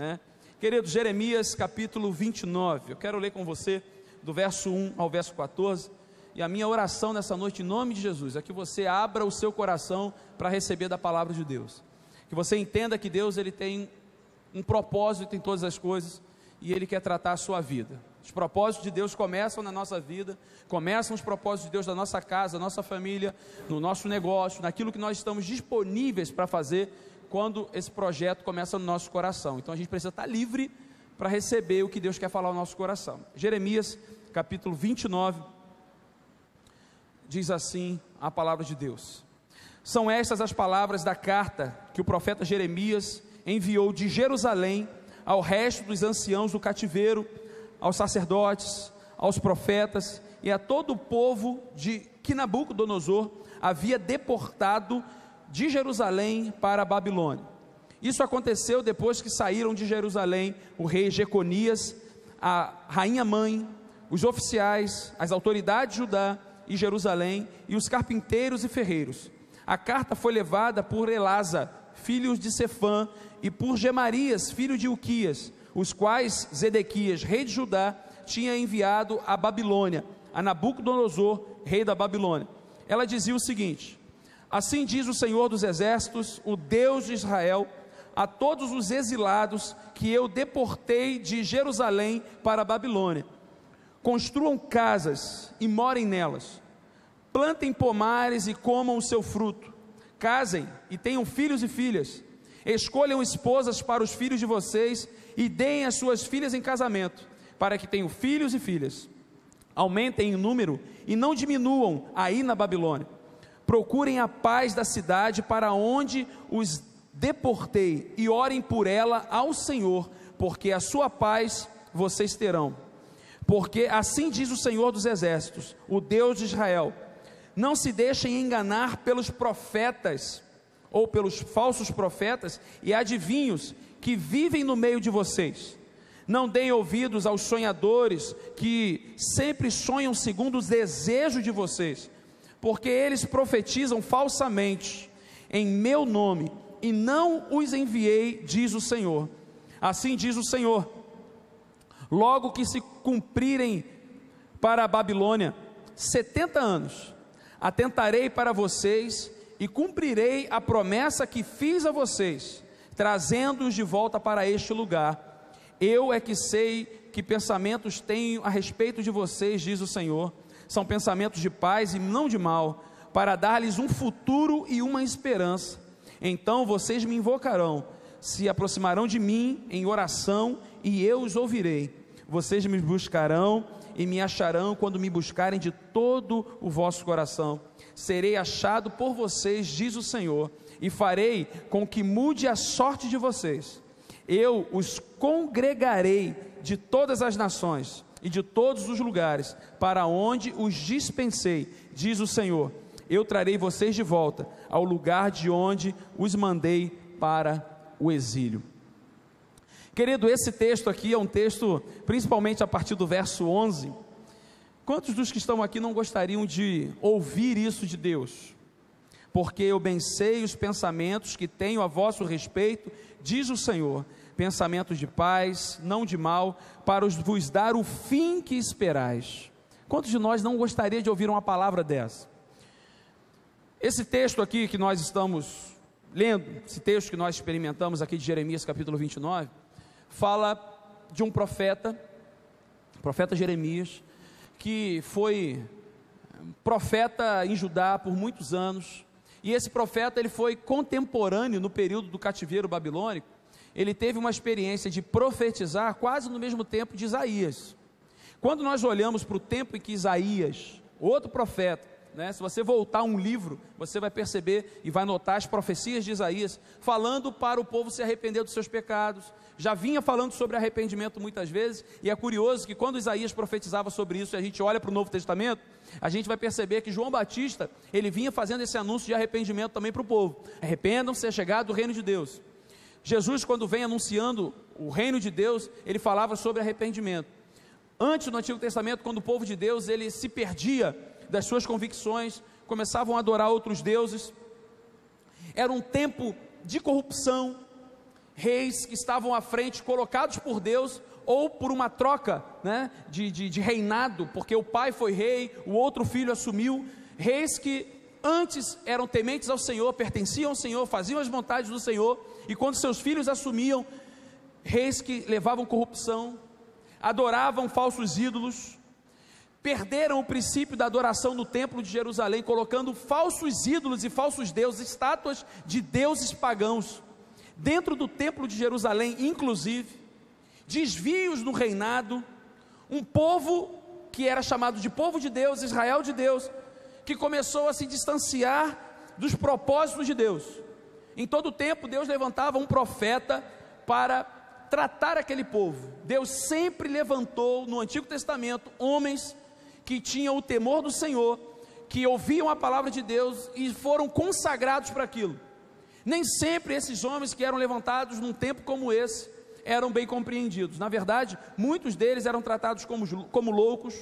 né? Querido, Jeremias capítulo 29, eu quero ler com você do verso 1 ao verso 14, e a minha oração nessa noite, em nome de Jesus, é que você abra o seu coração para receber da palavra de Deus, que você entenda que Deus, ele tem um propósito em todas as coisas, e Ele quer tratar a sua vida. Os propósitos de Deus começam na nossa vida, começam os propósitos de Deus da nossa casa, da nossa família, no nosso negócio, naquilo que nós estamos disponíveis para fazer, quando esse projeto começa no nosso coração. Então a gente precisa estar livre para receber o que Deus quer falar ao nosso coração. Jeremias capítulo 29, diz assim a palavra de Deus: são estas as palavras da carta que o profeta Jeremias enviou de Jerusalém ao resto dos anciãos do cativeiro, aos sacerdotes, aos profetas e a todo o povo que Nabucodonosor havia deportado de Jerusalém para a Babilônia. Isso aconteceu depois que saíram de Jerusalém o rei Jeconias, a rainha mãe, os oficiais, as autoridades de Judá e Jerusalém e os carpinteiros e ferreiros. A carta foi levada por Elasa, filho de Sefã, e por Gemarias, filho de Uquias, os quais Zedequias, rei de Judá, tinha enviado à Babilônia, a Nabucodonosor, rei da Babilônia. Ela dizia o seguinte: assim diz o Senhor dos exércitos, o Deus de Israel, a todos os exilados que eu deportei de Jerusalém para a Babilônia: construam casas e morem nelas, plantem pomares e comam o seu fruto, casem e tenham filhos e filhas, escolham esposas para os filhos de vocês e deem as suas filhas em casamento, para que tenham filhos e filhas. Aumentem em número e não diminuam aí na Babilônia. Procurem a paz da cidade para onde os deportei e orem por ela ao Senhor, porque a sua paz vocês terão. Porque assim diz o Senhor dos exércitos, o Deus de Israel: não se deixem enganar pelos profetas ou pelos falsos profetas e adivinhos que vivem no meio de vocês. Não deem ouvidos aos sonhadores que sempre sonham segundo os desejos de vocês, porque eles profetizam falsamente em meu nome e não os enviei, diz o Senhor. Assim diz o Senhor: logo que se cumprirem para a Babilônia 70 anos, atentarei para vocês e cumprirei a promessa que fiz a vocês, trazendo-os de volta para este lugar. Eu é que sei que pensamentos tenho a respeito de vocês, diz o Senhor, são pensamentos de paz e não de mal, para dar-lhes um futuro e uma esperança. Então vocês me invocarão, se aproximarão de mim em oração, e eu os ouvirei. Vocês me buscarão e me acharão quando me buscarem de todo o vosso coração. Serei achado por vocês, diz o Senhor, e farei com que mude a sorte de vocês. Eu os congregarei de todas as nações e de todos os lugares para onde os dispensei, diz o Senhor. Eu trarei vocês de volta ao lugar de onde os mandei para o exílio. Querido, esse texto aqui é um texto, principalmente a partir do verso 11. Quantos dos que estão aqui não gostariam de ouvir isso de Deus? Porque eu bem sei os pensamentos que tenho a vosso respeito, diz o Senhor, pensamentos de paz, não de mal, para vos dar o fim que esperais. Quantos de nós não gostaria de ouvir uma palavra dessa? Esse texto aqui que nós estamos lendo, esse texto que nós experimentamos aqui de Jeremias capítulo 29, fala de um profeta, o profeta Jeremias, que foi profeta em Judá por muitos anos, e esse profeta ele foi contemporâneo no período do cativeiro babilônico. Ele teve uma experiência de profetizar quase no mesmo tempo de Isaías. Quando nós olhamos para o tempo em que Isaías, outro profeta, né, se você voltar um livro, você vai perceber e vai notar as profecias de Isaías, falando para o povo se arrepender dos seus pecados, já vinha falando sobre arrependimento muitas vezes, e é curioso que quando Isaías profetizava sobre isso, e a gente olha para o Novo Testamento, a gente vai perceber que João Batista, ele vinha fazendo esse anúncio de arrependimento também para o povo: arrependam-se, é chegado o reino de Deus. Jesus, quando vem anunciando o reino de Deus, ele falava sobre arrependimento. Antes, no Antigo Testamento, quando o povo de Deus, ele se perdia das suas convicções, começavam a adorar outros deuses, era um tempo de corrupção, reis que estavam à frente, colocados por Deus, ou por uma troca, né, de reinado, porque o pai foi rei, o outro filho assumiu, reis que antes eram tementes ao Senhor, pertenciam ao Senhor, faziam as vontades do Senhor, e quando seus filhos assumiam, reis que levavam corrupção, adoravam falsos ídolos, perderam o princípio da adoração no templo de Jerusalém, colocando falsos ídolos e falsos deuses, estátuas de deuses pagãos, dentro do templo de Jerusalém, inclusive, desvios no reinado, um povo que era chamado de povo de Deus, Israel de Deus, que começou a se distanciar dos propósitos de Deus. Em todo o tempo, Deus levantava um profeta para tratar aquele povo. Deus sempre levantou no Antigo Testamento homens que tinham o temor do Senhor, que ouviam a palavra de Deus e foram consagrados para aquilo. Nem sempre esses homens que eram levantados num tempo como esse eram bem compreendidos. Na verdade, muitos deles eram tratados como loucos,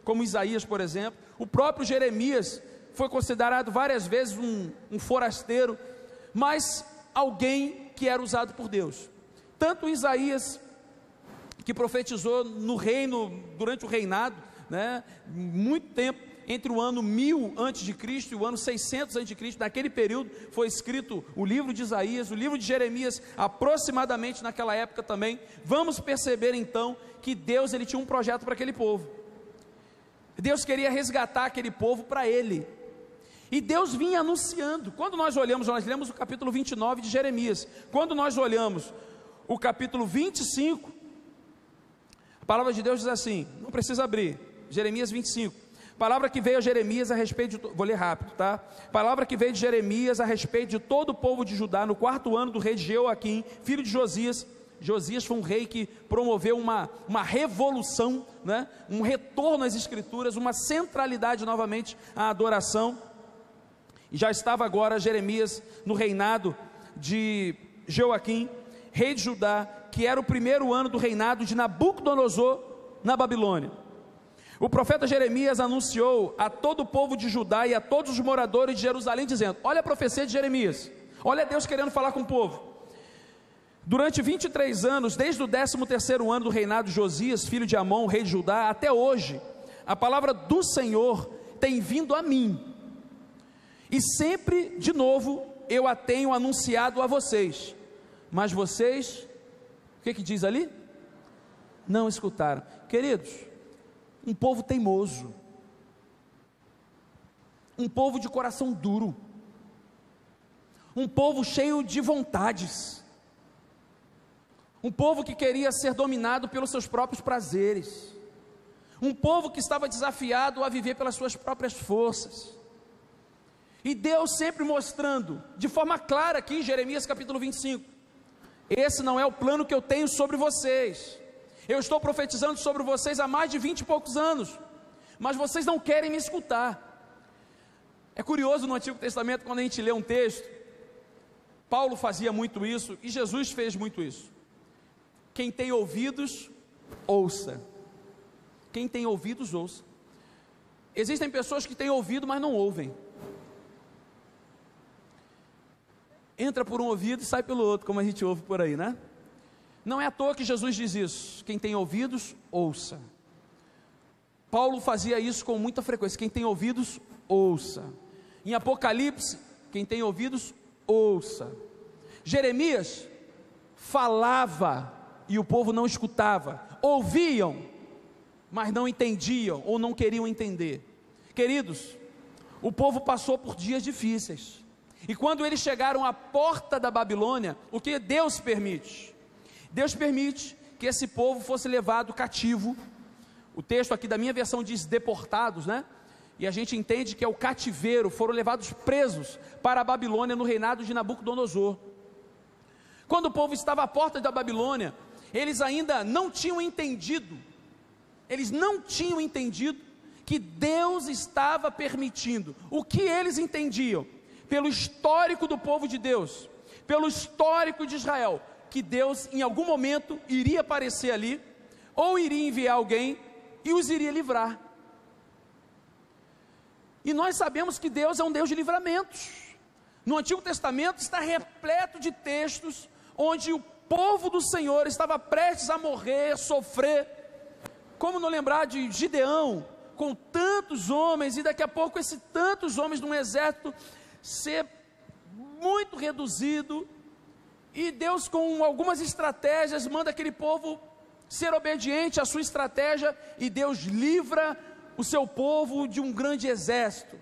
como Isaías, por exemplo. O próprio Jeremias foi considerado várias vezes um forasteiro, mas alguém que era usado por Deus. Tanto Isaías, que profetizou no reino, durante o reinado, né, muito tempo, entre o ano 1000 a.C. e o ano 600 a.C., naquele período foi escrito o livro de Isaías, o livro de Jeremias, aproximadamente naquela época também. Vamos perceber então que Deus, ele tinha um projeto para aquele povo. Deus queria resgatar aquele povo para ele, e Deus vinha anunciando. Quando nós olhamos, nós lemos o capítulo 29 de Jeremias, quando nós olhamos o capítulo 25, a palavra de Deus diz assim, não precisa abrir, Jeremias 25, palavra que veio a Jeremias a respeito de, vou ler rápido, tá? Palavra que veio de Jeremias a respeito de todo o povo de Judá, no 4º ano do rei de Jeoaquim, filho de Josias. Josias foi um rei que promoveu uma revolução, né? Um retorno às escrituras, uma centralidade novamente à adoração, e já estava agora Jeremias no reinado de Jeoaquim, rei de Judá, que era o 1º ano do reinado de Nabucodonosor na Babilônia. O profeta Jeremias anunciou a todo o povo de Judá e a todos os moradores de Jerusalém, dizendo, olha a profecia de Jeremias, olha Deus querendo falar com o povo. Durante 23 anos, desde o 13º ano do reinado de Josias, filho de Amon, rei de Judá, até hoje, a palavra do Senhor tem vindo a mim, e sempre, de novo, eu a tenho anunciado a vocês, mas vocês, o que diz ali? Não escutaram. Queridos, um povo teimoso, um povo de coração duro, um povo cheio de vontades, um povo que queria ser dominado pelos seus próprios prazeres, um povo que estava desafiado a viver pelas suas próprias forças. E Deus sempre mostrando, de forma clara aqui em Jeremias capítulo 25, esse não é o plano que eu tenho sobre vocês. Eu estou profetizando sobre vocês há mais de 20 e poucos anos, mas vocês não querem me escutar. É curioso no Antigo Testamento, quando a gente lê um texto, Paulo fazia muito isso, e Jesus fez muito isso. Quem tem ouvidos, ouça. Quem tem ouvidos, ouça. Existem pessoas que têm ouvido, mas não ouvem. Entra por um ouvido e sai pelo outro, como a gente ouve por aí, né? Não é à toa que Jesus diz isso, quem tem ouvidos, ouça. Paulo fazia isso com muita frequência, quem tem ouvidos, ouça. Em Apocalipse, quem tem ouvidos, ouça. Jeremias falava e o povo não escutava, ouviam, mas não entendiam ou não queriam entender. Queridos, o povo passou por dias difíceis, e quando eles chegaram à porta da Babilônia, o que Deus permite? Deus permite que esse povo fosse levado cativo. O texto aqui da minha versão diz deportados, né? E a gente entende que é o cativeiro, foram levados presos para a Babilônia no reinado de Nabucodonosor. Quando o povo estava à porta da Babilônia, eles ainda não tinham entendido, que Deus estava permitindo. O que eles entendiam? Pelo histórico do povo de Deus, pelo histórico de Israel, que Deus em algum momento iria aparecer ali, ou iria enviar alguém e os iria livrar. E nós sabemos que Deus é um Deus de livramentos. No Antigo Testamento está repleto de textos onde povo do Senhor estava prestes a morrer, sofrer. Como não lembrar de Gideão, com tantos homens, e daqui a pouco esse tantos homens num exército ser muito reduzido, e Deus, com algumas estratégias, manda aquele povo ser obediente à sua estratégia, e Deus livra o seu povo de um grande exército,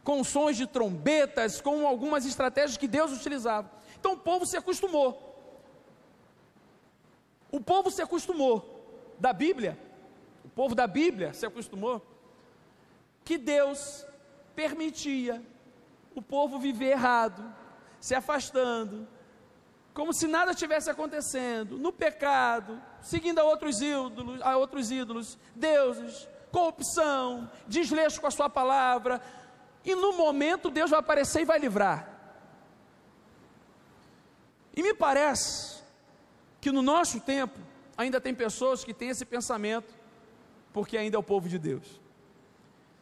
com sons de trombetas, com algumas estratégias que Deus utilizava. Então o povo se acostumou. O povo se acostumou da Bíblia, o povo da Bíblia se acostumou que Deus permitia o povo viver errado, se afastando, como se nada tivesse acontecendo, no pecado, seguindo a outros ídolos, deuses, corrupção, desleixo com a sua palavra, e no momento Deus vai aparecer e vai livrar. E me parece que no nosso tempo ainda tem pessoas que têm esse pensamento, porque ainda é o povo de Deus,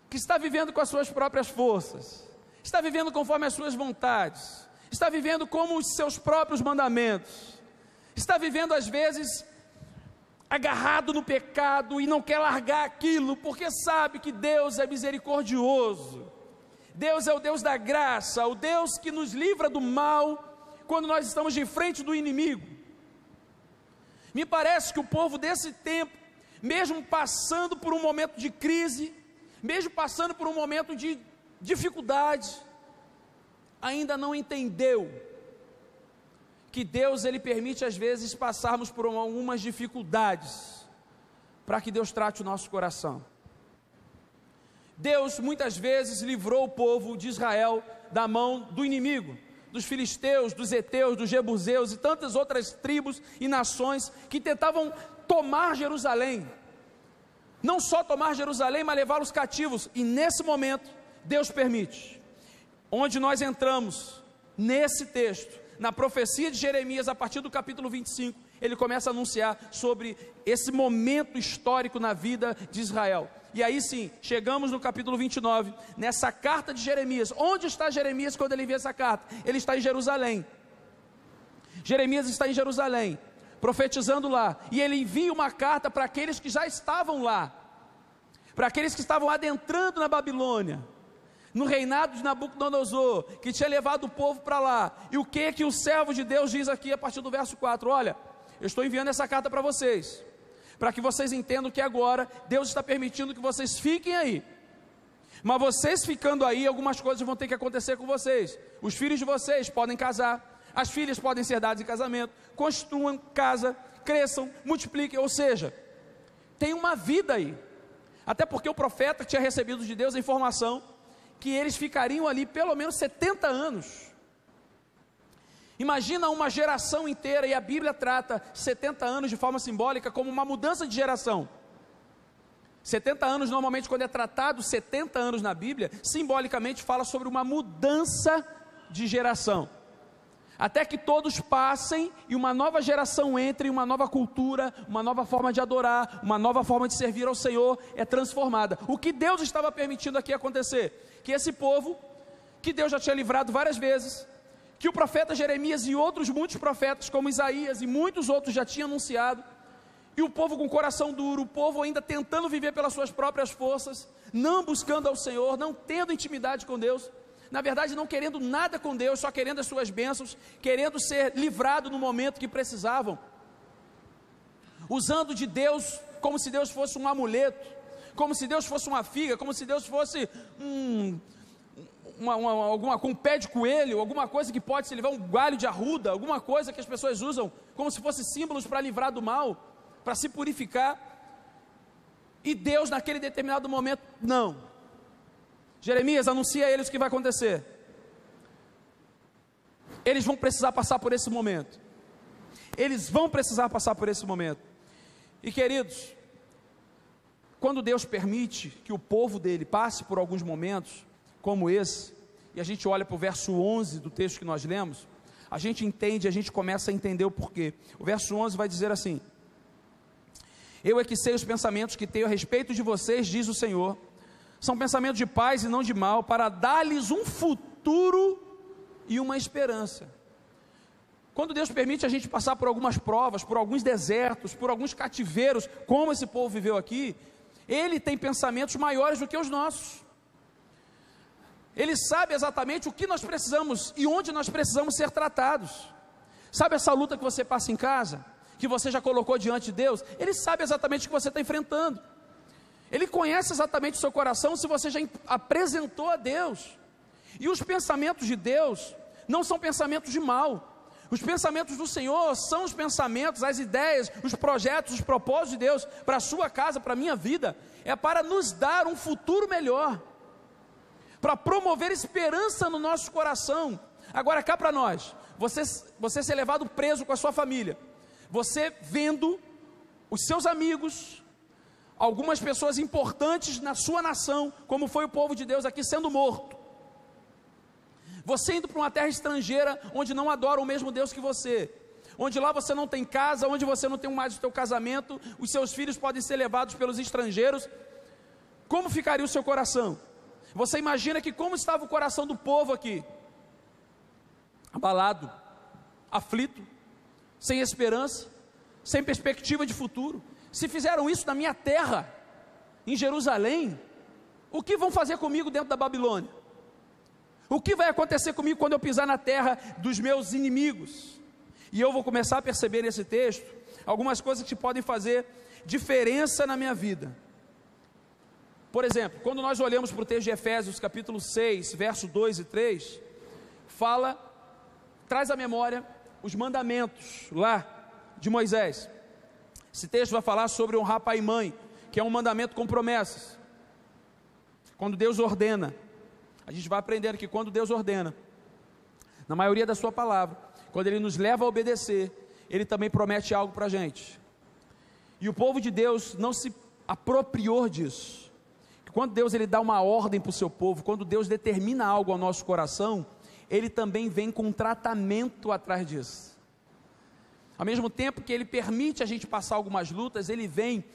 que está vivendo com as suas próprias forças, está vivendo conforme as suas vontades, está vivendo como os seus próprios mandamentos, está vivendo às vezes agarrado no pecado e não quer largar aquilo, porque sabe que Deus é misericordioso, Deus é o Deus da graça, o Deus que nos livra do mal, quando nós estamos de frente do inimigo. Me parece que o povo desse tempo, mesmo passando por um momento de crise, mesmo passando por um momento de dificuldade, ainda não entendeu que Deus, Ele permite às vezes passarmos por algumas dificuldades, para que Deus trate o nosso coração. Deus muitas vezes livrou o povo de Israel da mão do inimigo, dos filisteus, dos heteus, dos jebuseus e tantas outras tribos e nações que tentavam tomar Jerusalém, não só tomar Jerusalém, mas levá-los cativos. E nesse momento Deus permite, onde nós entramos nesse texto, na profecia de Jeremias, a partir do capítulo 25, ele começa a anunciar sobre esse momento histórico na vida de Israel. E aí sim, chegamos no capítulo 29, nessa carta de Jeremias. Onde está Jeremias quando ele vê essa carta? Ele está em Jerusalém. Jeremias está em Jerusalém, profetizando lá, e ele envia uma carta para aqueles que já estavam lá, para aqueles que estavam adentrando na Babilônia, no reinado de Nabucodonosor, que tinha levado o povo para lá. E o que o servo de Deus diz aqui a partir do verso 4? Olha, eu estou enviando essa carta para vocês, para que vocês entendam que agora Deus está permitindo que vocês fiquem aí, mas vocês ficando aí, algumas coisas vão ter que acontecer com vocês. Os filhos de vocês podem casar, as filhas podem ser dadas em casamento, construam casa, cresçam, multipliquem, ou seja, tem uma vida aí, até porque o profeta tinha recebido de Deus a informação que eles ficariam ali pelo menos 70 anos. Imagina uma geração inteira, e a Bíblia trata 70 anos de forma simbólica como uma mudança de geração. 70 anos, normalmente quando é tratado 70 anos na Bíblia, simbolicamente fala sobre uma mudança de geração, até que todos passem e uma nova geração entre, uma nova cultura, uma nova forma de adorar, uma nova forma de servir ao Senhor é transformada. O que Deus estava permitindo aqui acontecer? Que esse povo, que Deus já tinha livrado várias vezes, que o profeta Jeremias e outros muitos profetas, como Isaías e muitos outros já tinham anunciado, e o povo com coração duro, o povo ainda tentando viver pelas suas próprias forças, não buscando ao Senhor, não tendo intimidade com Deus, na verdade não querendo nada com Deus, só querendo as suas bênçãos, querendo ser livrado no momento que precisavam, usando de Deus como se Deus fosse um amuleto, como se Deus fosse uma figa, como se Deus fosse um pé de coelho, alguma coisa que pode se livrar, um galho de arruda, alguma coisa que as pessoas usam como se fosse símbolos para livrar do mal, para se purificar. E Deus naquele determinado momento, não. Jeremias, anuncia a eles o que vai acontecer. Eles vão precisar passar por esse momento. Eles vão precisar passar por esse momento. E queridos, quando Deus permite que o povo dele passe por alguns momentos como esse, e a gente olha para o verso 11 do texto que nós lemos, a gente entende, a gente começa a entender o porquê. O verso 11 vai dizer assim: eu é que sei os pensamentos que tenho a respeito de vocês, diz o Senhor, são pensamentos de paz e não de mal, para dar-lhes um futuro e uma esperança. Quando Deus permite a gente passar por algumas provas, por alguns desertos, por alguns cativeiros, como esse povo viveu aqui, Ele tem pensamentos maiores do que os nossos. Ele sabe exatamente o que nós precisamos e onde nós precisamos ser tratados. Sabe essa luta que você passa em casa, que você já colocou diante de Deus? Ele sabe exatamente o que você está enfrentando. Ele conhece exatamente o seu coração, se você já apresentou a Deus. E os pensamentos de Deus não são pensamentos de mal. Os pensamentos do Senhor são os pensamentos, as ideias, os projetos, os propósitos de Deus para a sua casa, para a minha vida. É para nos dar um futuro melhor, para promover esperança no nosso coração. Agora cá para nós, você ser levado preso com a sua família, você vendo os seus amigos, algumas pessoas importantes na sua nação, como foi o povo de Deus aqui, sendo morto. Você indo para uma terra estrangeira, onde não adoram o mesmo Deus que você, onde lá você não tem casa, onde você não tem mais o seu casamento, os seus filhos podem ser levados pelos estrangeiros. Como ficaria o seu coração? Você imagina que como estava o coração do povo aqui? Abalado, aflito, sem esperança, sem perspectiva de futuro. Se fizeram isso na minha terra, em Jerusalém, o que vão fazer comigo dentro da Babilônia? O que vai acontecer comigo quando eu pisar na terra dos meus inimigos? E eu vou começar a perceber nesse texto algumas coisas que podem fazer diferença na minha vida. Por exemplo, quando nós olhamos para o texto de Efésios capítulo 6, verso 2 e 3, traz à memória os mandamentos lá de Moisés. Esse texto vai falar sobre honrar pai e mãe, que é um mandamento com promessas. Quando Deus ordena, a gente vai aprendendo que quando Deus ordena, na maioria da sua palavra, quando Ele nos leva a obedecer, Ele também promete algo para a gente. E o povo de Deus não se apropriou disso. Quando Deus Ele dá uma ordem para o seu povo, quando Deus determina algo ao nosso coração, Ele também vem com um tratamento atrás disso. Ao mesmo tempo que Ele permite a gente passar algumas lutas, Ele vem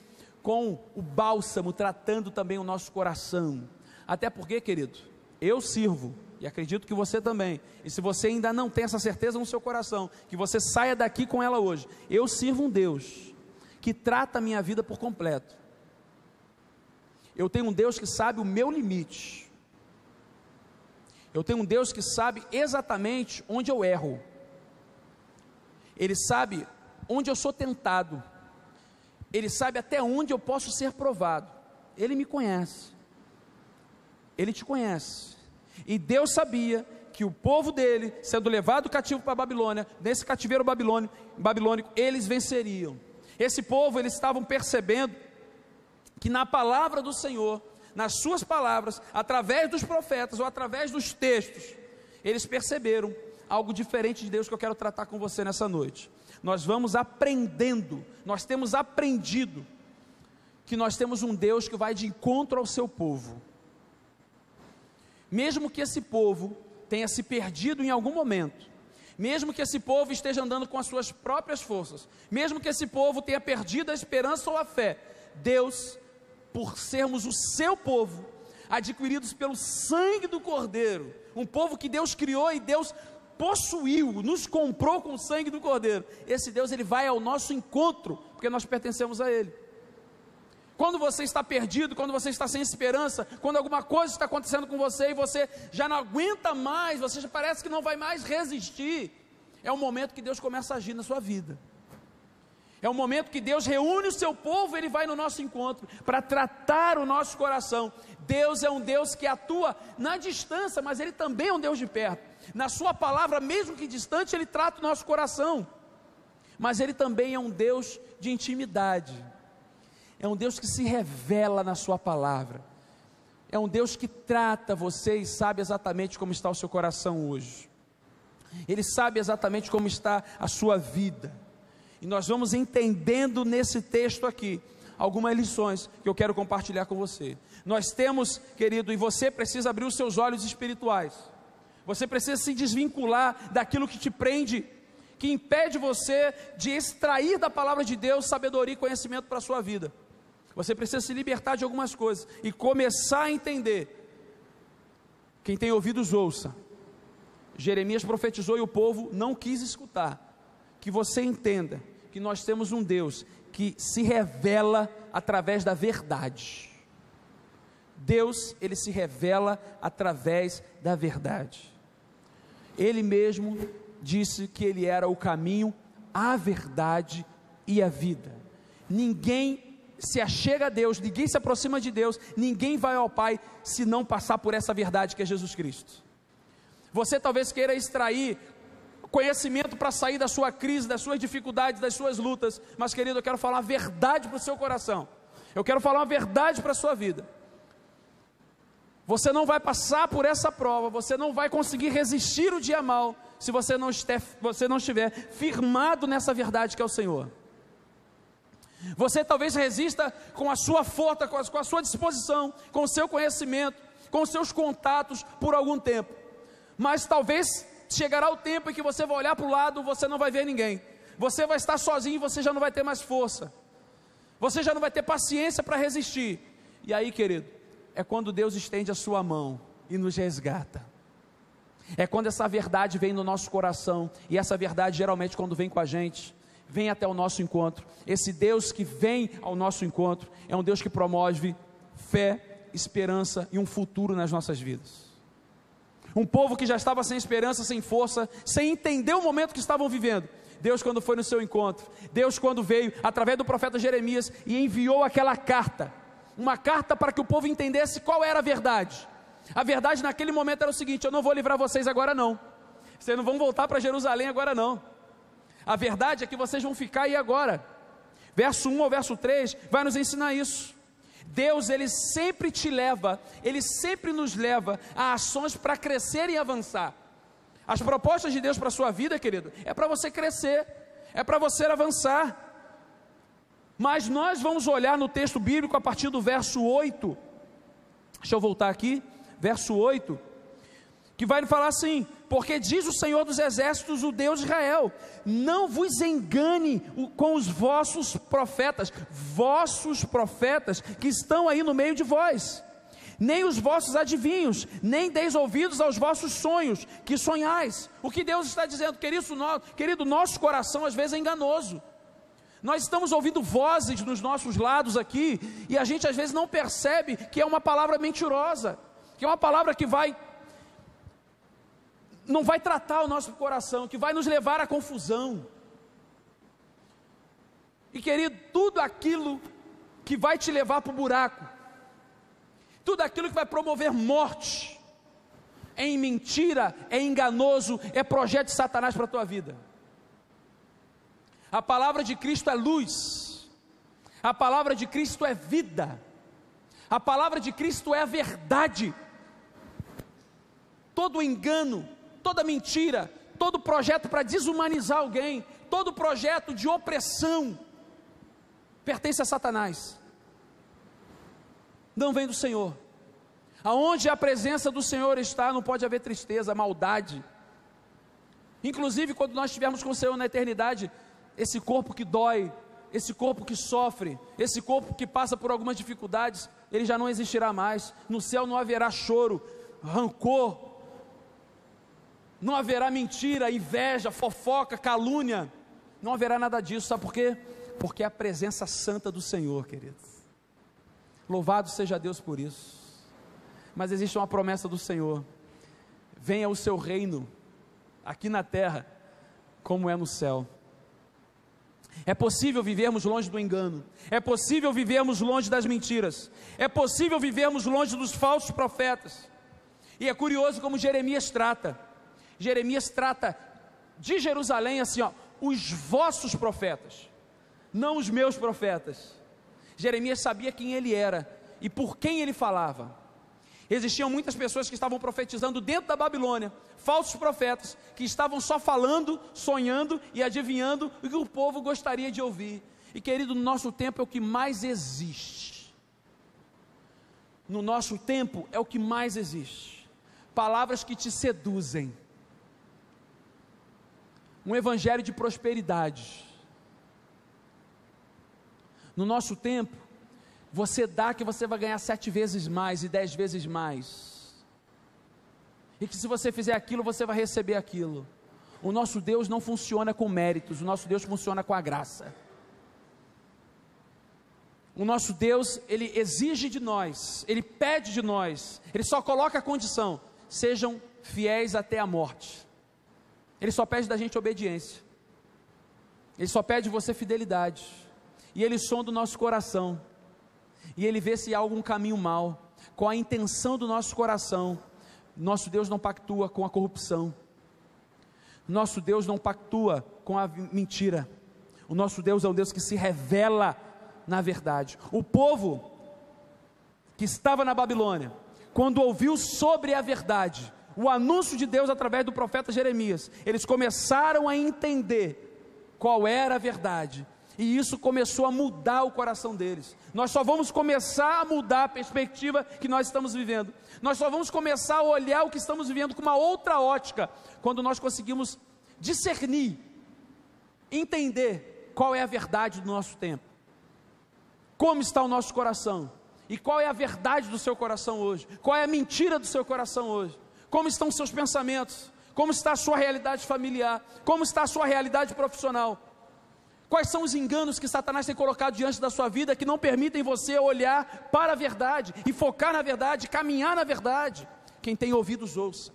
com o bálsamo, tratando também o nosso coração. Até porque, querido, eu sirvo, e acredito que você também, e se você ainda não tem essa certeza no seu coração, que você saia daqui com ela hoje, eu sirvo um Deus, que trata a minha vida por completo. Eu tenho um Deus que sabe o meu limite, eu tenho um Deus que sabe exatamente onde eu erro, Ele sabe onde eu sou tentado, Ele sabe até onde eu posso ser provado, Ele me conhece, Ele te conhece, e Deus sabia que o povo dele, sendo levado cativo para a Babilônia, nesse cativeiro babilônico, eles venceriam. Esse povo, eles estavam percebendo que na palavra do Senhor, nas suas palavras, através dos profetas ou através dos textos, eles perceberam algo diferente de Deus que eu quero tratar com você nessa noite. Nós vamos aprendendo, nós temos aprendido que nós temos um Deus que vai de encontro ao seu povo. Mesmo que esse povo tenha se perdido em algum momento, mesmo que esse povo esteja andando com as suas próprias forças, mesmo que esse povo tenha perdido a esperança ou a fé, Deus, por sermos o seu povo, adquiridos pelo sangue do Cordeiro, um povo que Deus criou e Deus possuiu, nos comprou com o sangue do Cordeiro, esse Deus, Ele vai ao nosso encontro, porque nós pertencemos a Ele. Quando você está perdido, quando você está sem esperança, quando alguma coisa está acontecendo com você e você já não aguenta mais, você já parece que não vai mais resistir, é o momento que Deus começa a agir na sua vida. É o momento que Deus reúne o seu povo, Ele vai no nosso encontro, para tratar o nosso coração. Deus é um Deus que atua na distância, mas Ele também é um Deus de perto. Na sua palavra, mesmo que distante, Ele trata o nosso coração, mas Ele também é um Deus de intimidade. É um Deus que se revela na sua palavra, é um Deus que trata você e sabe exatamente como está o seu coração hoje, Ele sabe exatamente como está a sua vida, e nós vamos entendendo nesse texto aqui, algumas lições que eu quero compartilhar com você. Nós temos, querido, e você precisa abrir os seus olhos espirituais, você precisa se desvincular daquilo que te prende, que impede você de extrair da palavra de Deus sabedoria e conhecimento para a sua vida. Você precisa se libertar de algumas coisas e começar a entender. Quem tem ouvidos ouça. Jeremias profetizou e o povo não quis escutar. que você entenda que nós temos um Deus que se revela através da verdade. Deus, ele se revela através da verdade. Ele mesmo disse que ele era o caminho, a verdade e a vida. Ninguém se achega a Deus, ninguém se aproxima de Deus, ninguém vai ao Pai se não passar por essa verdade que é Jesus Cristo. Você talvez queira extrair conhecimento para sair da sua crise, das suas dificuldades, das suas lutas, mas querido, eu quero falar a verdade para o seu coração, eu quero falar uma verdade para a sua vida. Você não vai passar por essa prova, você não vai conseguir resistir o dia mal, se você não estiver firmado nessa verdade que é o Senhor. Você talvez resista com a sua força, com a sua disposição, com o seu conhecimento, com os seus contatos por algum tempo, mas talvez chegará o tempo em que você vai olhar para o lado, você não vai ver ninguém, você vai estar sozinho e você já não vai ter mais força, você já não vai ter paciência para resistir, e aí querido, é quando Deus estende a sua mão e nos resgata, é quando essa verdade vem no nosso coração, e essa verdade geralmente quando vem com a gente, vem até o nosso encontro. Esse Deus que vem ao nosso encontro, é um Deus que promove fé, esperança e um futuro nas nossas vidas. Um povo que já estava sem esperança, sem força, sem entender o momento que estavam vivendo, Deus quando foi no seu encontro, Deus quando veio através do profeta Jeremias e enviou aquela carta, uma carta para que o povo entendesse qual era a verdade. A verdade naquele momento era o seguinte: eu não vou livrar vocês agora não, vocês não vão voltar para Jerusalém agora não, a verdade é que vocês vão ficar aí agora. Verso 1 ao verso 3 vai nos ensinar isso. Deus, ele sempre te leva, ele sempre nos leva a ações para crescer e avançar. As propostas de Deus para a sua vida, querido, é para você crescer, é para você avançar. Mas nós vamos olhar no texto bíblico a partir do verso 8, deixa eu voltar aqui, verso 8, que vai falar assim: porque diz o Senhor dos Exércitos, o Deus de Israel, não vos engane com os vossos profetas que estão aí no meio de vós, nem os vossos adivinhos, nem deis ouvidos aos vossos sonhos, que sonhais. O que Deus está dizendo, querido, nosso coração às vezes é enganoso, nós estamos ouvindo vozes nos nossos lados aqui, e a gente às vezes não percebe que é uma palavra mentirosa, que é uma palavra que não vai tratar o nosso coração, que vai nos levar à confusão. E querido, tudo aquilo que vai te levar para o buraco, tudo aquilo que vai promover morte, é em mentira, é enganoso, é projeto de Satanás para a tua vida. A palavra de Cristo é luz, a palavra de Cristo é vida, a palavra de Cristo é a verdade. Todo engano, toda mentira, todo projeto para desumanizar alguém, todo projeto de opressão, pertence a Satanás, não vem do Senhor. Aonde a presença do Senhor está, não pode haver tristeza, maldade. Inclusive quando nós estivermos com o Senhor na eternidade, esse corpo que dói, esse corpo que sofre, esse corpo que passa por algumas dificuldades, ele já não existirá mais. No céu não haverá choro, rancor, não haverá mentira, inveja, fofoca, calúnia, não haverá nada disso. Sabe por quê? Porque é a presença santa do Senhor, queridos. Louvado seja Deus por isso. Mas existe uma promessa do Senhor: venha o seu reino aqui na terra como é no céu. É possível vivermos longe do engano, é possível vivermos longe das mentiras, é possível vivermos longe dos falsos profetas. E é curioso como Jeremias trata de Jerusalém assim, ó, os vossos profetas, não os meus profetas. Jeremias sabia quem ele era e por quem ele falava. Existiam muitas pessoas que estavam profetizando dentro da Babilônia, falsos profetas, que estavam só falando, sonhando e adivinhando o que o povo gostaria de ouvir. E querido, no nosso tempo é o que mais existe. No nosso tempo é o que mais existe. Palavras que te seduzem. Um evangelho de prosperidade. No nosso tempo, você dá que você vai ganhar 7 vezes mais e 10 vezes mais, e que se você fizer aquilo, você vai receber aquilo. o nosso Deus não funciona com méritos, o nosso Deus funciona com a graça. O nosso Deus, Ele exige de nós, Ele pede de nós, Ele só coloca a condição: sejam fiéis até a morte. Ele só pede da gente obediência, Ele só pede de você fidelidade, e Ele sonda o nosso coração, e Ele vê se há algum caminho mau, com a intenção do nosso coração. Nosso Deus não pactua com a corrupção, nosso Deus não pactua com a mentira, o nosso Deus é um Deus que se revela na verdade. O povo que estava na Babilônia, quando ouviu sobre a verdade, o anúncio de Deus através do profeta Jeremias, eles começaram a entender qual era a verdade, e isso começou a mudar o coração deles. Nós só vamos começar a mudar a perspectiva que nós estamos vivendo, nós só vamos começar a olhar o que estamos vivendo com uma outra ótica, quando nós conseguimos discernir, entender qual é a verdade do nosso tempo, como está o nosso coração, e qual é a verdade do seu coração hoje, qual é a mentira do seu coração hoje, como estão os seus pensamentos, como está a sua realidade familiar, como está a sua realidade profissional, quais são os enganos que Satanás tem colocado diante da sua vida, que não permitem você olhar para a verdade, e focar na verdade, caminhar na verdade. Quem tem ouvidos ouça,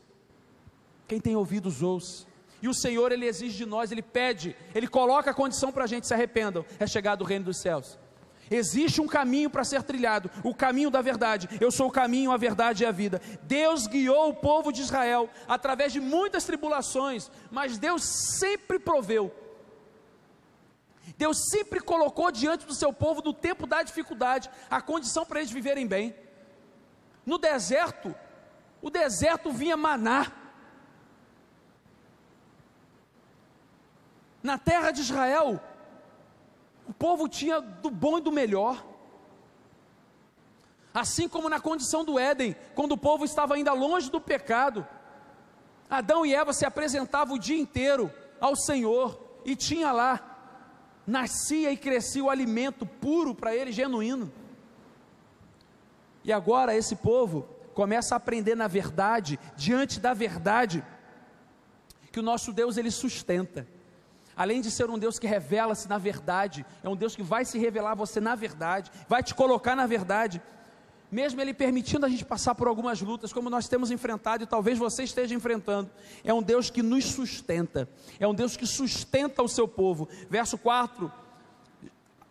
quem tem ouvidos ouça, e o Senhor Ele exige de nós, Ele pede, Ele coloca a condição para a gente: se arrependam, é chegado o reino dos céus. Existe um caminho para ser trilhado, o caminho da verdade. Eu sou o caminho, a verdade e a vida. Deus guiou o povo de Israel através de muitas tribulações, mas Deus sempre proveu. Deus sempre colocou diante do seu povo, no tempo da dificuldade, a condição para eles viverem bem. No deserto, o deserto vinha maná. Na terra de Israel, o povo tinha do bom e do melhor. Assim como na condição do Éden, quando o povo estava ainda longe do pecado, Adão e Eva se apresentavam o dia inteiro ao Senhor, e tinha lá, nascia e crescia o alimento puro para ele, genuíno. E agora esse povo começa a aprender na verdade, diante da verdade, que o nosso Deus Ele sustenta. Além de ser um Deus que revela-se na verdade, é um Deus que vai se revelar a você na verdade, vai te colocar na verdade, mesmo Ele permitindo a gente passar por algumas lutas, como nós temos enfrentado, e talvez você esteja enfrentando. É um Deus que nos sustenta, é um Deus que sustenta o seu povo. Verso 4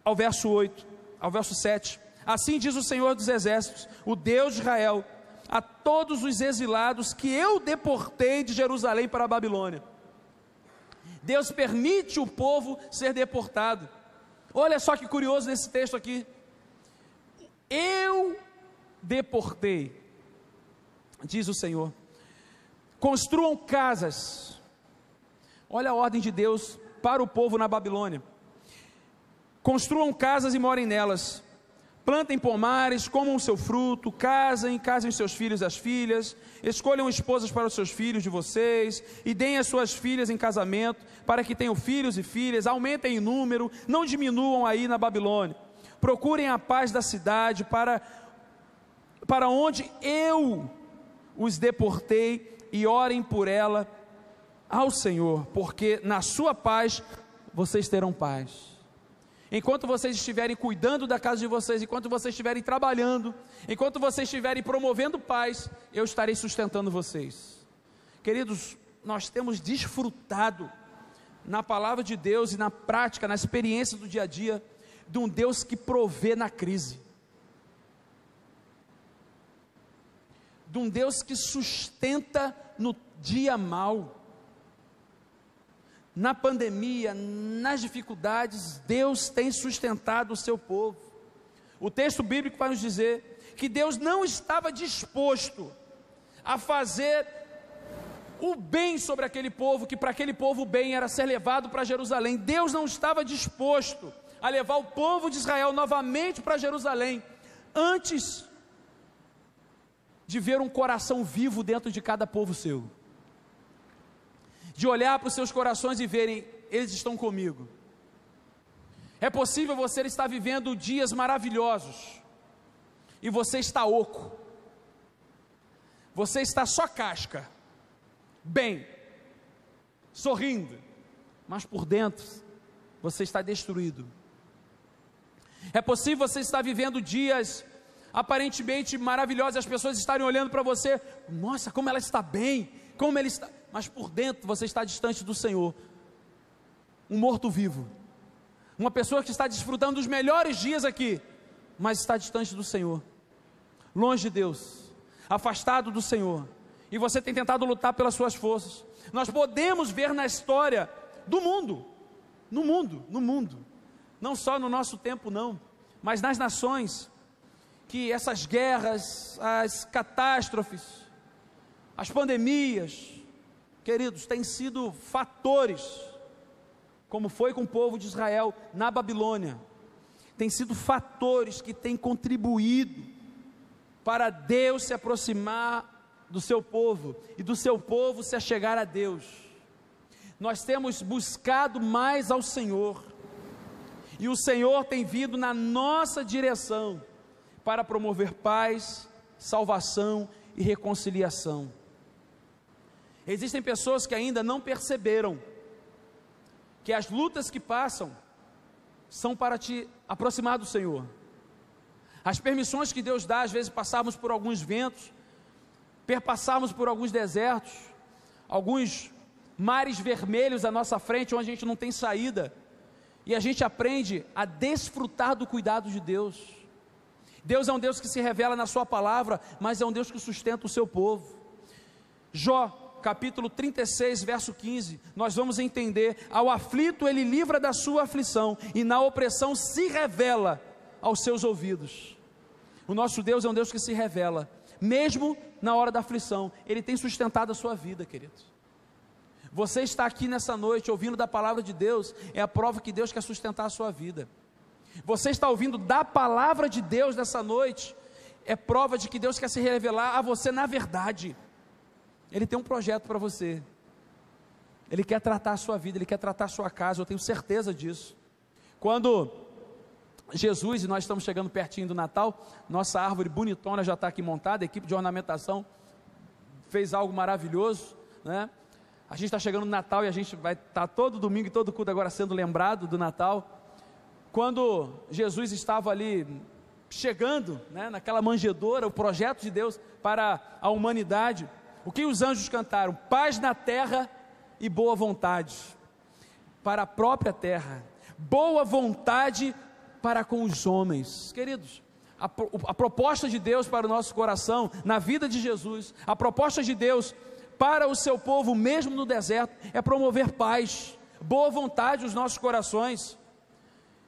ao verso 8, ao verso 7, assim diz o Senhor dos Exércitos, o Deus de Israel, a todos os exilados que eu deportei de Jerusalém para a Babilônia. Deus permite o povo ser deportado. Olha só que curioso nesse texto aqui: eu deportei, diz o Senhor. Construam casas. Olha a ordem de Deus para o povo na Babilônia: construam casas e morem nelas, plantem pomares, comam o seu fruto, casem seus filhos e as filhas, escolham esposas para os seus filhos de vocês, e deem as suas filhas em casamento, para que tenham filhos e filhas, aumentem em número, não diminuam aí na Babilônia, procurem a paz da cidade, para onde eu os deportei, e orem por ela ao Senhor, porque na sua paz vocês terão paz. Enquanto vocês estiverem cuidando da casa de vocês, enquanto vocês estiverem trabalhando, enquanto vocês estiverem promovendo paz, eu estarei sustentando vocês. Queridos, nós temos desfrutado na palavra de Deus e na prática, na experiência do dia a dia, de um Deus que provê na crise, de um Deus que sustenta no dia mau. Na pandemia, nas dificuldades, Deus tem sustentado o seu povo. O texto bíblico vai nos dizer que Deus não estava disposto a fazer o bem sobre aquele povo, que para aquele povo o bem era ser levado para Jerusalém. Deus não estava disposto a levar o povo de Israel novamente para Jerusalém, antes de ver um coração vivo dentro de cada povo seu, de olhar para os seus corações e verem: eles estão comigo. É possível você estar vivendo dias maravilhosos, e você está oco, você está só casca, bem, sorrindo, mas por dentro você está destruído. É possível você estar vivendo dias aparentemente maravilhosos, as pessoas estarem olhando para você, nossa, como ela está bem, como ele está, mas por dentro você está distante do Senhor, um morto-vivo, uma pessoa que está desfrutando dos melhores dias aqui, mas está distante do Senhor, longe de Deus, afastado do Senhor, e você tem tentado lutar pelas suas forças. Nós podemos ver na história do mundo, no mundo, não só no nosso tempo não, mas nas nações, que essas guerras, as catástrofes, as pandemias, queridos, têm sido fatores, como foi com o povo de Israel na Babilônia, tem sido fatores que têm contribuído para Deus se aproximar do seu povo, e do seu povo se achegar a Deus. Nós temos buscado mais ao Senhor, e o Senhor tem vindo na nossa direção, para promover paz, salvação e reconciliação. Existem pessoas que ainda não perceberam, que as lutas que passam, são para te aproximar do Senhor. As permissões que Deus dá, às vezes passarmos por alguns ventos, perpassarmos por alguns desertos, alguns mares vermelhos à nossa frente, onde a gente não tem saída, e a gente aprende a desfrutar do cuidado de Deus. Deus é um Deus que se revela na sua palavra, mas é um Deus que sustenta o seu povo. Jó, capítulo 36, verso 15, nós vamos entender: ao aflito ele livra da sua aflição, e na opressão se revela aos seus ouvidos. O nosso Deus é um Deus que se revela, mesmo na hora da aflição. Ele tem sustentado a sua vida, queridos. Você está aqui nessa noite ouvindo da palavra de Deus, é a prova que Deus quer sustentar a sua vida. Você está ouvindo da palavra de Deus nessa noite, é prova de que Deus quer se revelar a você na verdade. Ele tem um projeto para você, Ele quer tratar a sua vida, Ele quer tratar a sua casa, eu tenho certeza disso. Quando Jesus, e nós estamos chegando pertinho do Natal, nossa árvore bonitona já está aqui montada, a equipe de ornamentação fez algo maravilhoso, né? A gente está chegando no Natal, e a gente vai estar todo domingo e todo culto agora sendo lembrado do Natal. Quando Jesus estava ali chegando, né, naquela manjedoura, o projeto de Deus para a humanidade, o que os anjos cantaram? Paz na terra e boa vontade para a própria terra, boa vontade para com os homens. Queridos, a proposta de Deus para o nosso coração, na vida de Jesus, a proposta de Deus para o seu povo, mesmo no deserto, é promover paz, boa vontade nos nossos corações.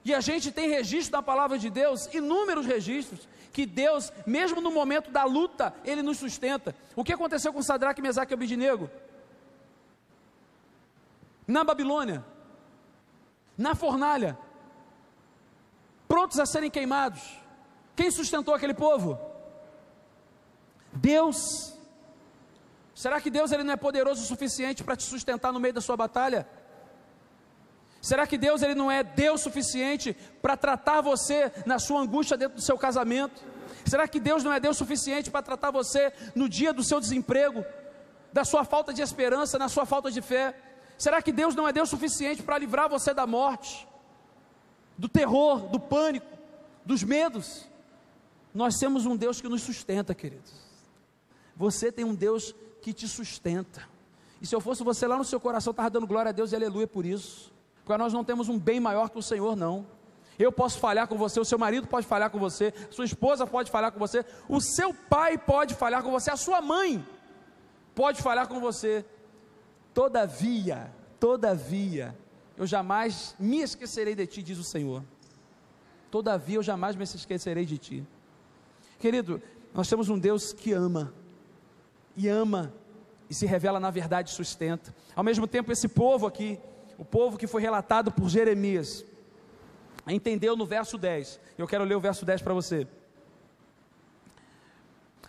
E a gente tem registro da palavra de Deus, inúmeros registros, que Deus, mesmo no momento da luta, Ele nos sustenta. O que aconteceu com Sadraque, Mesaque e Abednego? Na Babilônia, na fornalha, prontos a serem queimados. Quem sustentou aquele povo? Deus. Será que Deus ele não é poderoso o suficiente para te sustentar no meio da sua batalha? Será que Deus ele não é Deus suficiente para tratar você na sua angústia dentro do seu casamento? Será que Deus não é Deus suficiente para tratar você no dia do seu desemprego, da sua falta de esperança, na sua falta de fé? Será que Deus não é Deus suficiente para livrar você da morte, do terror, do pânico, dos medos? Nós temos um Deus que nos sustenta, queridos. Você tem um Deus que te sustenta. E se eu fosse você, lá no seu coração estava dando glória a Deus e aleluia por isso. Porque nós não temos um bem maior que o Senhor, não. Eu posso falhar com você, o seu marido pode falhar com você, sua esposa pode falhar com você, o seu pai pode falhar com você, a sua mãe pode falhar com você. Todavia, eu jamais me esquecerei de ti, diz o Senhor. Todavia, eu jamais me esquecerei de ti. Querido, nós temos um Deus que ama, e se revela na verdade e sustenta. Ao mesmo tempo, esse povo aqui, o povo que foi relatado por Jeremias, entendeu no verso 10, eu quero ler o verso 10 para você.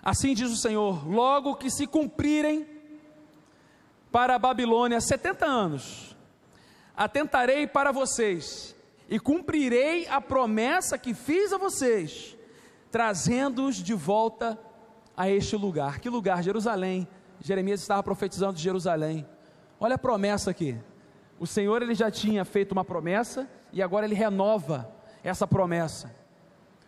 Assim diz o Senhor: logo que se cumprirem para a Babilônia 70 anos, atentarei para vocês, e cumprirei a promessa que fiz a vocês, trazendo-os de volta a este lugar. Que lugar? Jerusalém. Jeremias estava profetizando de Jerusalém, Olha a promessa aqui. O Senhor, ele já tinha feito uma promessa e agora ele renova essa promessa.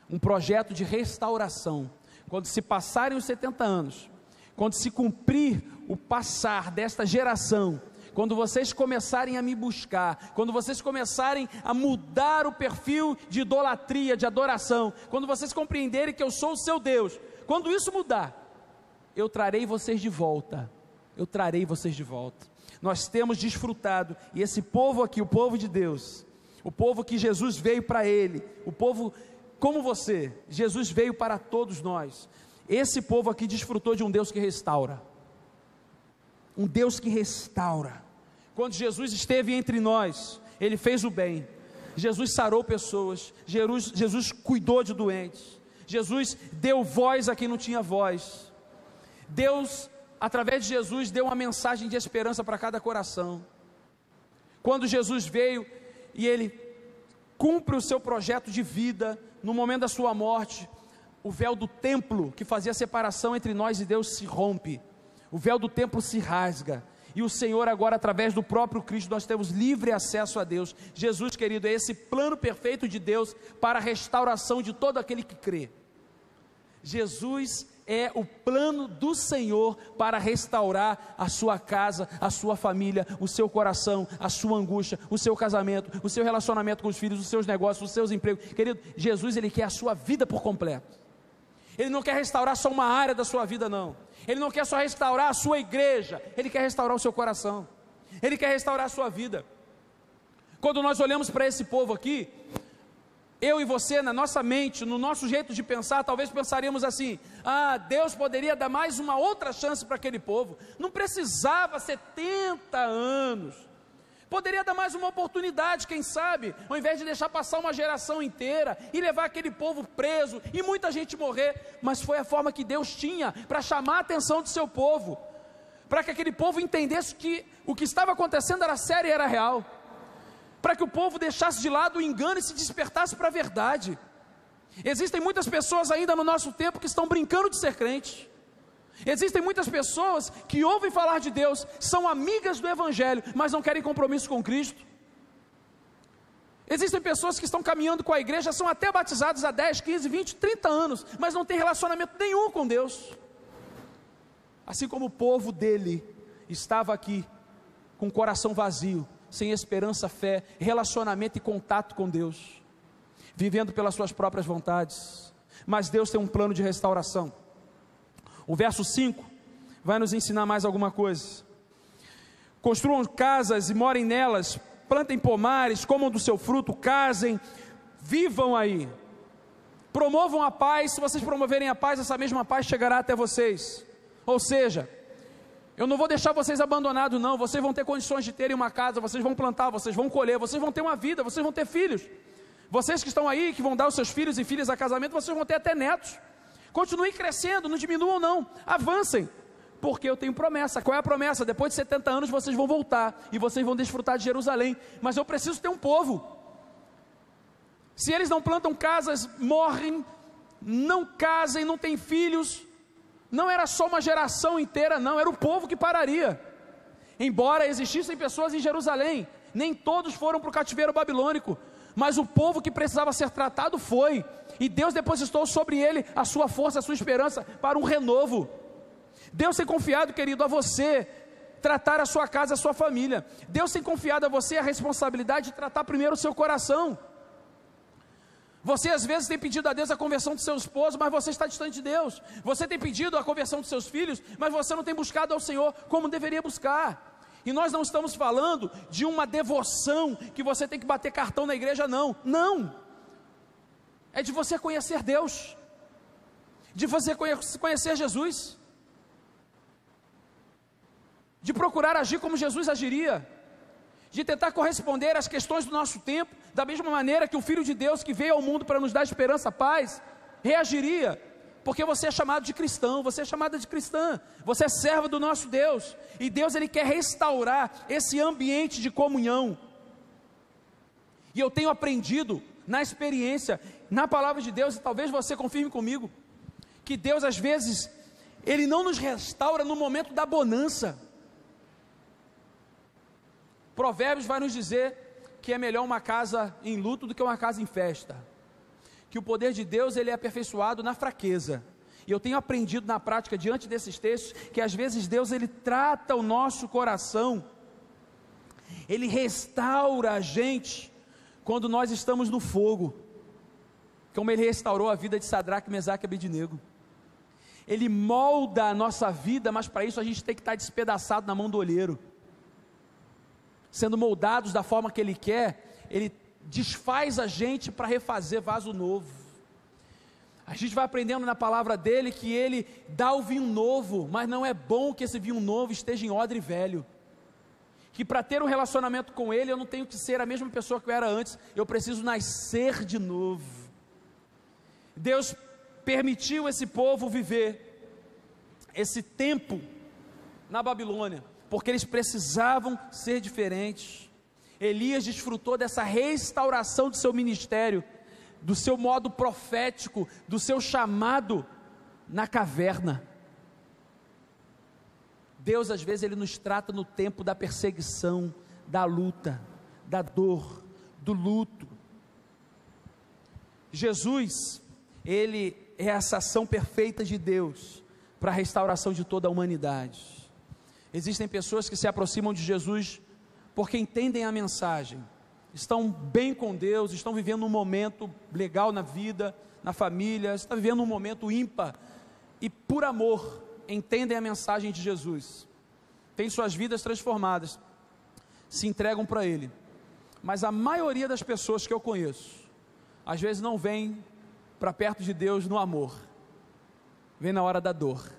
Um projeto de restauração. Quando se passarem os 70 anos, quando se cumprir o passar desta geração, quando vocês começarem a me buscar, quando vocês começarem a mudar o perfil de idolatria, de adoração, quando vocês compreenderem que eu sou o seu Deus, quando isso mudar, eu trarei vocês de volta. Eu trarei vocês de volta. Nós temos desfrutado, e esse povo aqui, o povo de Deus, o povo que Jesus veio para ele, o povo como você, Jesus veio para todos nós. Esse povo aqui desfrutou de um Deus que restaura. Um Deus que restaura. Quando Jesus esteve entre nós, ele fez o bem. Jesus sarou pessoas, Jesus cuidou de doentes, Jesus deu voz a quem não tinha voz. Deus, através de Jesus, deu uma mensagem de esperança para cada coração. Quando Jesus veio e ele cumpre o seu projeto de vida, no momento da sua morte, o véu do templo, que fazia separação entre nós e Deus, se rompe. O véu do templo se rasga, e o Senhor agora, através do próprio Cristo, nós temos livre acesso a Deus. Jesus, querido, é esse plano perfeito de Deus para a restauração de todo aquele que crê. Jesus é o plano do Senhor para restaurar a sua casa, a sua família, o seu coração, a sua angústia, o seu casamento, o seu relacionamento com os filhos, os seus negócios, os seus empregos. Querido, Jesus, ele quer a sua vida por completo. Ele não quer restaurar só uma área da sua vida, não. Ele não quer só restaurar a sua igreja, ele quer restaurar o seu coração, ele quer restaurar a sua vida. Quando nós olhamos para esse povo aqui, eu e você, na nossa mente, no nosso jeito de pensar, talvez pensaríamos assim: Deus poderia dar mais uma outra chance para aquele povo, não precisava 70 anos, poderia dar mais uma oportunidade, quem sabe, ao invés de deixar passar uma geração inteira, e levar aquele povo preso, e muita gente morrer. Mas foi a forma que Deus tinha, para chamar a atenção do seu povo, para que aquele povo entendesse que o que estava acontecendo era sério e era real, para que o povo deixasse de lado o engano e se despertasse para a verdade. Existem muitas pessoas ainda no nosso tempo que estão brincando de ser crente. Existem muitas pessoas que ouvem falar de Deus, são amigas do Evangelho, mas não querem compromisso com Cristo. Existem pessoas que estão caminhando com a igreja, são até batizados há 10, 15, 20, 30 anos, mas não têm relacionamento nenhum com Deus. Assim como o povo dele estava aqui, com o coração vazio, sem esperança, fé, relacionamento e contato com Deus, vivendo pelas suas próprias vontades. Mas Deus tem um plano de restauração. O verso 5 vai nos ensinar mais alguma coisa. Construam casas e morem nelas, plantem pomares, comam do seu fruto, casem, vivam aí, promovam a paz. Se vocês promoverem a paz, essa mesma paz chegará até vocês. Ou seja, eu não vou deixar vocês abandonados, não. Vocês vão ter condições de terem uma casa, vocês vão plantar, vocês vão colher, vocês vão ter uma vida, vocês vão ter filhos. Vocês que estão aí, que vão dar os seus filhos e filhas a casamento, vocês vão ter até netos. Continuem crescendo, não diminuam não, avancem, porque eu tenho promessa. Qual é a promessa? Depois de 70 anos vocês vão voltar, e vocês vão desfrutar de Jerusalém. Mas eu preciso ter um povo. Se eles não plantam casas, morrem, não casem, não têm filhos, não era só uma geração inteira, não, era o povo que pararia. Embora existissem pessoas em Jerusalém, nem todos foram para o cativeiro babilônico, mas o povo que precisava ser tratado foi, e Deus depositou sobre ele a sua força, a sua esperança para um renovo. Deus tem confiado, querido, a você tratar a sua casa, a sua família. Deus tem confiado a você a responsabilidade de tratar primeiro o seu coração. Você às vezes tem pedido a Deus a conversão do seu esposo, mas você está distante de Deus. Você tem pedido a conversão dos seus filhos, mas você não tem buscado ao Senhor como deveria buscar. E nós não estamos falando de uma devoção que você tem que bater cartão na igreja, não. Não. É de você conhecer Deus, de você conhecer Jesus, de procurar agir como Jesus agiria, de tentar corresponder às questões do nosso tempo, da mesma maneira que o Filho de Deus que veio ao mundo para nos dar esperança, paz, reagiria, porque você é chamado de cristão, você é chamada de cristã, você é serva do nosso Deus, e Deus ele quer restaurar esse ambiente de comunhão. E eu tenho aprendido na experiência, na palavra de Deus, e talvez você confirme comigo, que Deus às vezes, Ele não nos restaura no momento da bonança. Provérbios vai nos dizer que é melhor uma casa em luto do que uma casa em festa, que o poder de Deus ele é aperfeiçoado na fraqueza. E eu tenho aprendido na prática, diante desses textos, que às vezes Deus ele trata o nosso coração, ele restaura a gente quando nós estamos no fogo, como ele restaurou a vida de Sadraque, Mesaque e Abednego. Ele molda a nossa vida, mas para isso a gente tem que estar despedaçado na mão do olheiro, sendo moldados da forma que ele quer. Ele desfaz a gente para refazer vaso novo. A gente vai aprendendo na palavra dele que ele dá o vinho novo, mas não é bom que esse vinho novo esteja em odre velho, que para ter um relacionamento com ele, eu não tenho que ser a mesma pessoa que eu era antes, eu preciso nascer de novo. Deus permitiu esse povo viver esse tempo na Babilônia, porque eles precisavam ser diferentes. Elias desfrutou dessa restauração do seu ministério, do seu modo profético, do seu chamado na caverna. Deus às vezes ele nos trata no tempo da perseguição, da luta, da dor, do luto. Jesus, ele é essa ação perfeita de Deus para a restauração de toda a humanidade. Existem pessoas que se aproximam de Jesus porque entendem a mensagem, estão bem com Deus, estão vivendo um momento legal na vida, na família, estão vivendo um momento ímpar, e por amor, entendem a mensagem de Jesus, têm suas vidas transformadas, se entregam para Ele. Mas a maioria das pessoas que eu conheço, às vezes não vem para perto de Deus no amor, vem na hora da dor,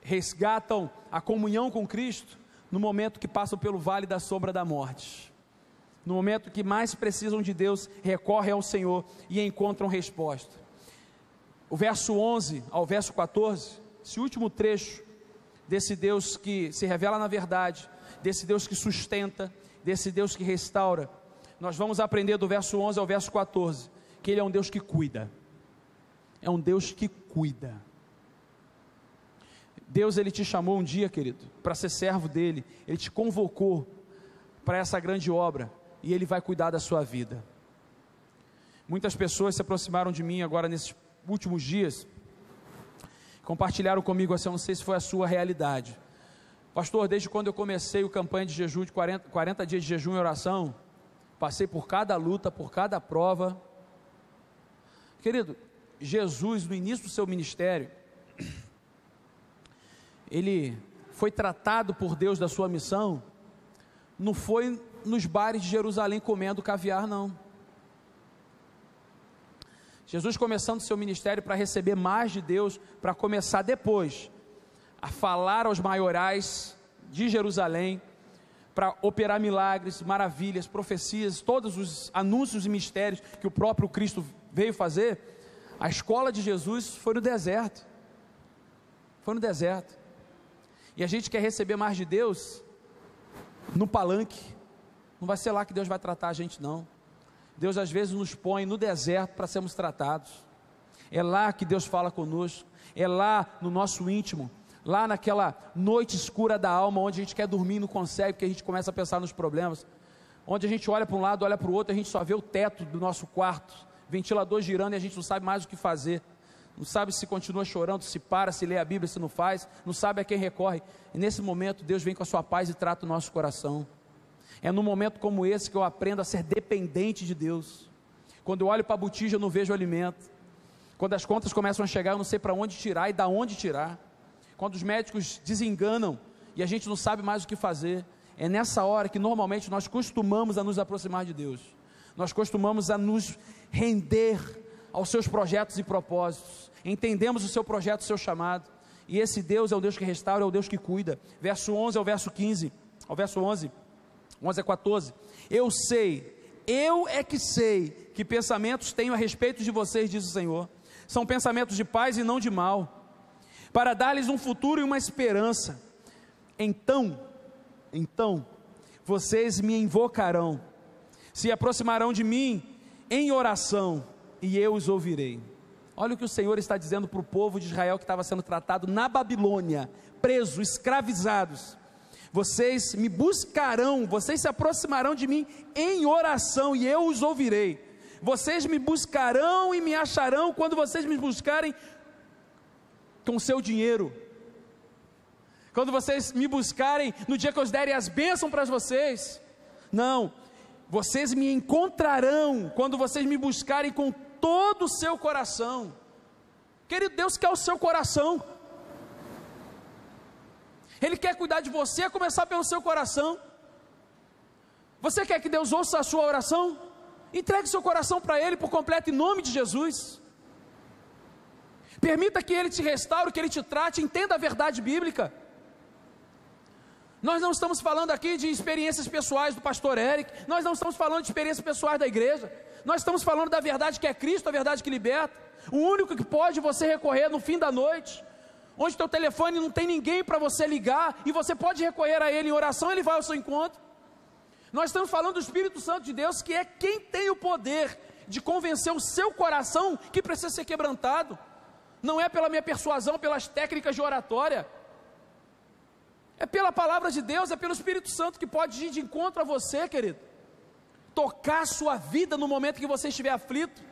resgatam a comunhão com Cristo no momento que passam pelo vale da sombra da morte, no momento que mais precisam de Deus, recorrem ao Senhor e encontram resposta. O verso 11 ao verso 14, esse último trecho desse Deus que se revela na verdade, desse Deus que sustenta, desse Deus que restaura, nós vamos aprender do verso 11 ao verso 14, que Ele é um Deus que cuida, é um Deus que cuida. Deus ele te chamou um dia, querido, para ser servo dele, ele te convocou para essa grande obra, e ele vai cuidar da sua vida. Muitas pessoas se aproximaram de mim agora nesses últimos dias, compartilharam comigo assim, eu não sei se foi a sua realidade, pastor, desde quando eu comecei o campanha de jejum, de 40 dias de jejum e oração, passei por cada luta, por cada prova. Querido, Jesus no início do seu ministério, ele foi tratado por Deus da sua missão, não foi nos bares de Jerusalém comendo caviar, não. Jesus começando seu ministério para receber mais de Deus, para começar depois a falar aos maiorais de Jerusalém, para operar milagres, maravilhas, profecias, todos os anúncios e mistérios que o próprio Cristo veio fazer. A escola de Jesus foi no deserto, e a gente quer receber mais de Deus no palanque, não vai ser lá que Deus vai tratar a gente não. Deus às vezes nos põe no deserto para sermos tratados, é lá que Deus fala conosco, é lá no nosso íntimo, lá naquela noite escura da alma, onde a gente quer dormir e não consegue, porque a gente começa a pensar nos problemas, onde a gente olha para um lado, olha para o outro, a gente só vê o teto do nosso quarto, ventilador girando, e a gente não sabe mais o que fazer, não sabe se continua chorando, se para, se lê a Bíblia, se não faz, não sabe a quem recorre. E nesse momento Deus vem com a sua paz e trata o nosso coração. É num momento como esse que eu aprendo a ser dependente de Deus. Quando eu olho para a botija eu não vejo alimento, quando as contas começam a chegar eu não sei para onde tirar e da onde tirar, quando os médicos desenganam e a gente não sabe mais o que fazer, é nessa hora que normalmente nós costumamos a nos aproximar de Deus, nós costumamos a nos render aos seus projetos e propósitos, entendemos o seu projeto, o seu chamado, e esse Deus é o Deus que restaura, é o Deus que cuida. Verso 11 ao verso 15, ao verso 11 a 14, eu é que sei, que pensamentos tenho a respeito de vocês, diz o Senhor, são pensamentos de paz e não de mal, para dar-lhes um futuro e uma esperança. Então, vocês me invocarão, se aproximarão de mim em oração, e eu os ouvirei. Olha o que o Senhor está dizendo para o povo de Israel que estava sendo tratado na Babilônia, preso, escravizados. Vocês me buscarão, vocês se aproximarão de mim em oração e eu os ouvirei. Vocês me buscarão e me acharão quando vocês me buscarem com o seu dinheiro. Quando vocês me buscarem no dia que eu derem as bênçãos para vocês. Não, vocês me encontrarão quando vocês me buscarem com todo o seu coração. Querido, Deus quer o seu coração. Ele quer cuidar de você, a começar pelo seu coração. Você quer que Deus ouça a sua oração? Entregue seu coração para Ele por completo, em nome de Jesus. Permita que Ele te restaure, que Ele te trate, entenda a verdade bíblica. Nós não estamos falando aqui de experiências pessoais do pastor Eric, nós não estamos falando de experiências pessoais da igreja, nós estamos falando da verdade que é Cristo, a verdade que liberta, o único que pode você recorrer no fim da noite, onde teu telefone não tem ninguém para você ligar, e você pode recorrer a Ele em oração, Ele vai ao seu encontro. Nós estamos falando do Espírito Santo de Deus, que é quem tem o poder de convencer o seu coração, que precisa ser quebrantado, não é pela minha persuasão, pelas técnicas de oratória, é pela palavra de Deus, é pelo Espírito Santo que pode ir de encontro a você, querido, tocar a sua vida no momento que você estiver aflito,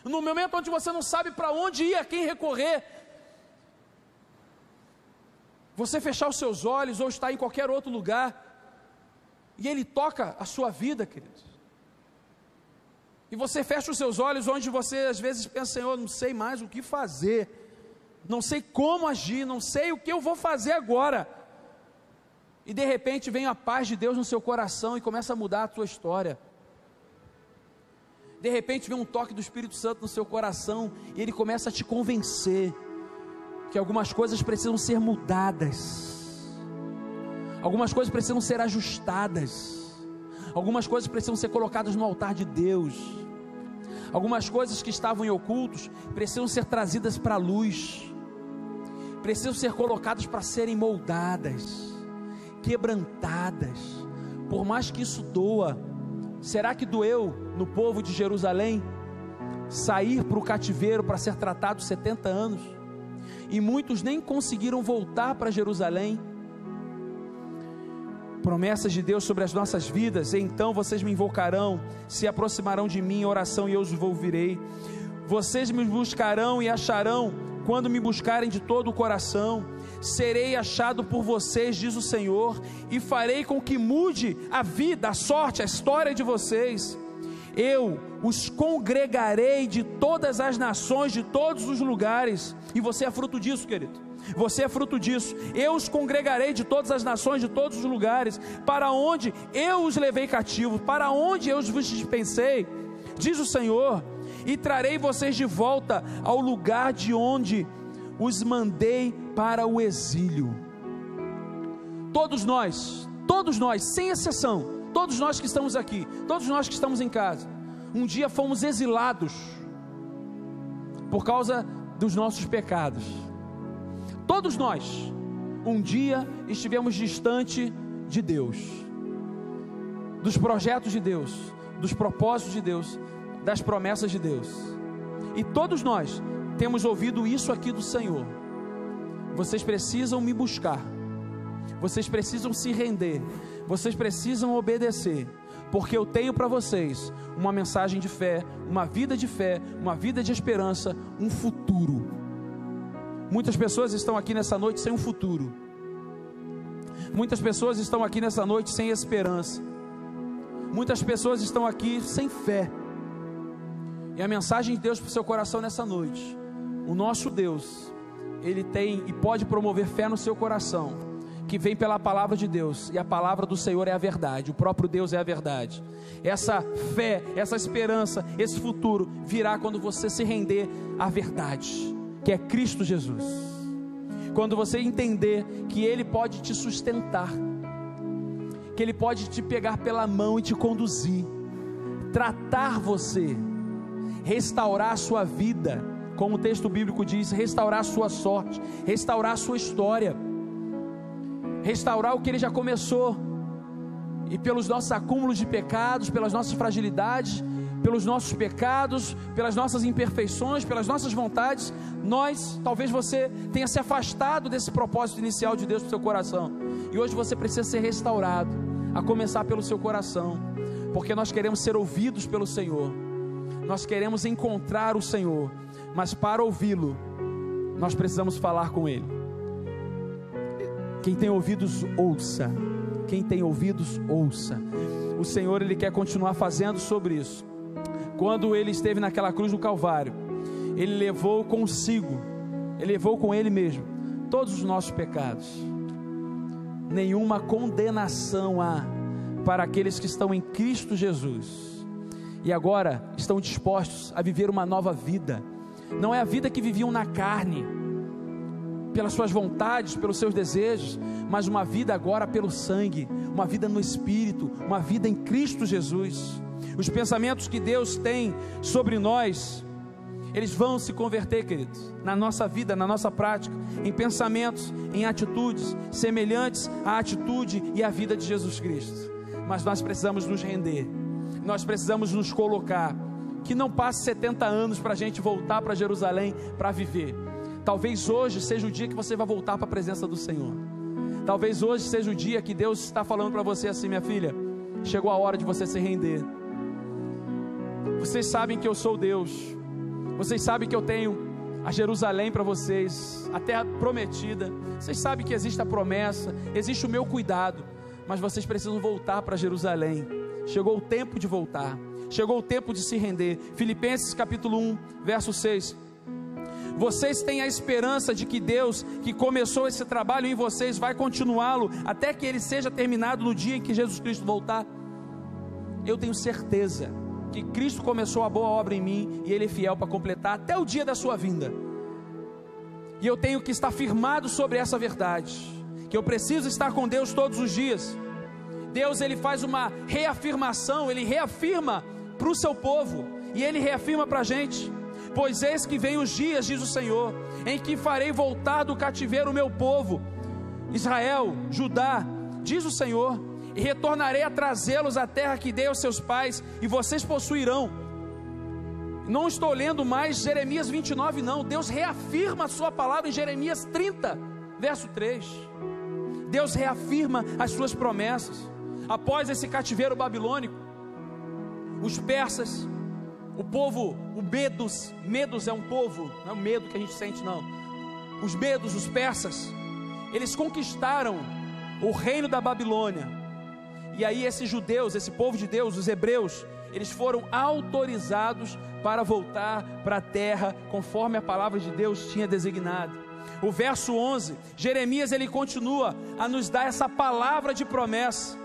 no momento onde você não sabe para onde ir, a quem recorrer, você fechar os seus olhos ou estar em qualquer outro lugar, e Ele toca a sua vida, querido, e você fecha os seus olhos, onde você às vezes pensa, Senhor, não sei mais o que fazer, não sei como agir, não sei o que eu vou fazer agora, e de repente vem a paz de Deus no seu coração, e começa a mudar a tua história. De repente vem um toque do Espírito Santo no seu coração, e Ele começa a te convencer, que algumas coisas precisam ser mudadas, algumas coisas precisam ser ajustadas, algumas coisas precisam ser colocadas no altar de Deus, algumas coisas que estavam em ocultos, precisam ser trazidas para a luz, precisam ser colocadas para serem moldadas, quebrantadas, por mais que isso doa. Será que doeu no povo de Jerusalém, sair para o cativeiro para ser tratado 70 anos, e muitos nem conseguiram voltar para Jerusalém? Promessas de Deus sobre as nossas vidas: então vocês me invocarão, se aproximarão de mim em oração e eu os ouvirei. Vocês me buscarão e acharão quando me buscarem de todo o coração. Serei achado por vocês, diz o Senhor, e farei com que mude a vida, a sorte, a história de vocês. Eu os congregarei de todas as nações, de todos os lugares, e você é fruto disso, querido, você é fruto disso. Eu os congregarei de todas as nações, de todos os lugares, para onde eu os levei cativos, para onde eu os dispensei, diz o Senhor, e trarei vocês de volta ao lugar de onde os mandei para o exílio. Todos nós, sem exceção, todos nós que estamos aqui, todos nós que estamos em casa, um dia fomos exilados por causa dos nossos pecados. Todos nós, um dia estivemos distante de Deus, dos projetos de Deus, dos propósitos de Deus, das promessas de Deus, e todos nós temos ouvido isso aqui do Senhor: vocês precisam me buscar, vocês precisam se render, vocês precisam obedecer, porque eu tenho para vocês uma mensagem de fé, uma vida de esperança, um futuro. Muitas pessoas estão aqui nessa noite sem um futuro, muitas pessoas estão aqui nessa noite sem esperança, muitas pessoas estão aqui sem fé, e a mensagem de Deus para o seu coração nessa noite: o nosso Deus, Ele tem e pode promover fé no seu coração, que vem pela palavra de Deus, e a palavra do Senhor é a verdade, o próprio Deus é a verdade. Essa fé, essa esperança, esse futuro virá quando você se render à verdade, que é Cristo Jesus. Quando você entender que Ele pode te sustentar, que Ele pode te pegar pela mão e te conduzir, tratar você, restaurar a sua vida, como o texto bíblico diz, restaurar a sua sorte, restaurar a sua história, restaurar o que Ele já começou, e pelos nossos acúmulos de pecados, pelas nossas fragilidades, pelos nossos pecados, pelas nossas imperfeições, pelas nossas vontades, talvez você tenha se afastado desse propósito inicial de Deus para o seu coração, e hoje você precisa ser restaurado, a começar pelo seu coração, porque nós queremos ser ouvidos pelo Senhor, nós queremos encontrar o Senhor, mas para ouvi-lo, nós precisamos falar com Ele. Quem tem ouvidos, ouça. Quem tem ouvidos, ouça. O Senhor, Ele quer continuar fazendo sobre isso. Quando Ele esteve naquela cruz do Calvário, Ele levou consigo, Ele levou com Ele mesmo todos os nossos pecados. Nenhuma condenação há para aqueles que estão em Cristo Jesus, e agora estão dispostos a viver uma nova vida. Não é a vida que viviam na carne, pelas suas vontades, pelos seus desejos, mas uma vida agora pelo sangue, uma vida no Espírito, uma vida em Cristo Jesus. Os pensamentos que Deus tem sobre nós, eles vão se converter, queridos, na nossa vida, na nossa prática, em pensamentos, em atitudes semelhantes à atitude e à vida de Jesus Cristo. Mas nós precisamos nos render, nós precisamos nos colocar. Que não passe 70 anos para a gente voltar para Jerusalém para viver. Talvez hoje seja o dia que você vai voltar para a presença do Senhor. Talvez hoje seja o dia que Deus está falando para você assim: minha filha, chegou a hora de você se render. Vocês sabem que eu sou Deus, vocês sabem que eu tenho a Jerusalém para vocês, a terra prometida, vocês sabem que existe a promessa, existe o meu cuidado, mas vocês precisam voltar para Jerusalém. Chegou o tempo de voltar, chegou o tempo de se render. Filipenses capítulo 1, verso 6. Vocês têm a esperança de que Deus, que começou esse trabalho em vocês, vai continuá-lo até que ele seja terminado no dia em que Jesus Cristo voltar. Eu tenho certeza que Cristo começou a boa obra em mim, e Ele é fiel para completar até o dia da sua vinda. E eu tenho que estar firmado sobre essa verdade, que eu preciso estar com Deus todos os dias. Deus, Ele faz uma reafirmação, Ele reafirma para o seu povo, e Ele reafirma para a gente: pois eis que vem os dias, diz o Senhor, em que farei voltar do cativeiro o meu povo, Israel, Judá, diz o Senhor, e retornarei a trazê-los à terra que dei aos seus pais, e vocês possuirão. Não estou lendo mais Jeremias 29 não, Deus reafirma a sua palavra em Jeremias 30, verso 3, Deus reafirma as suas promessas. Após esse cativeiro babilônico, os persas, o povo, o medos é um povo, não é o medo que a gente sente não, os medos, os persas, eles conquistaram o reino da Babilônia, e aí esses judeus, esse povo de Deus, os hebreus, eles foram autorizados para voltar para a terra, conforme a palavra de Deus tinha designado. O verso 11, Jeremias, ele continua a nos dar essa palavra de promessa,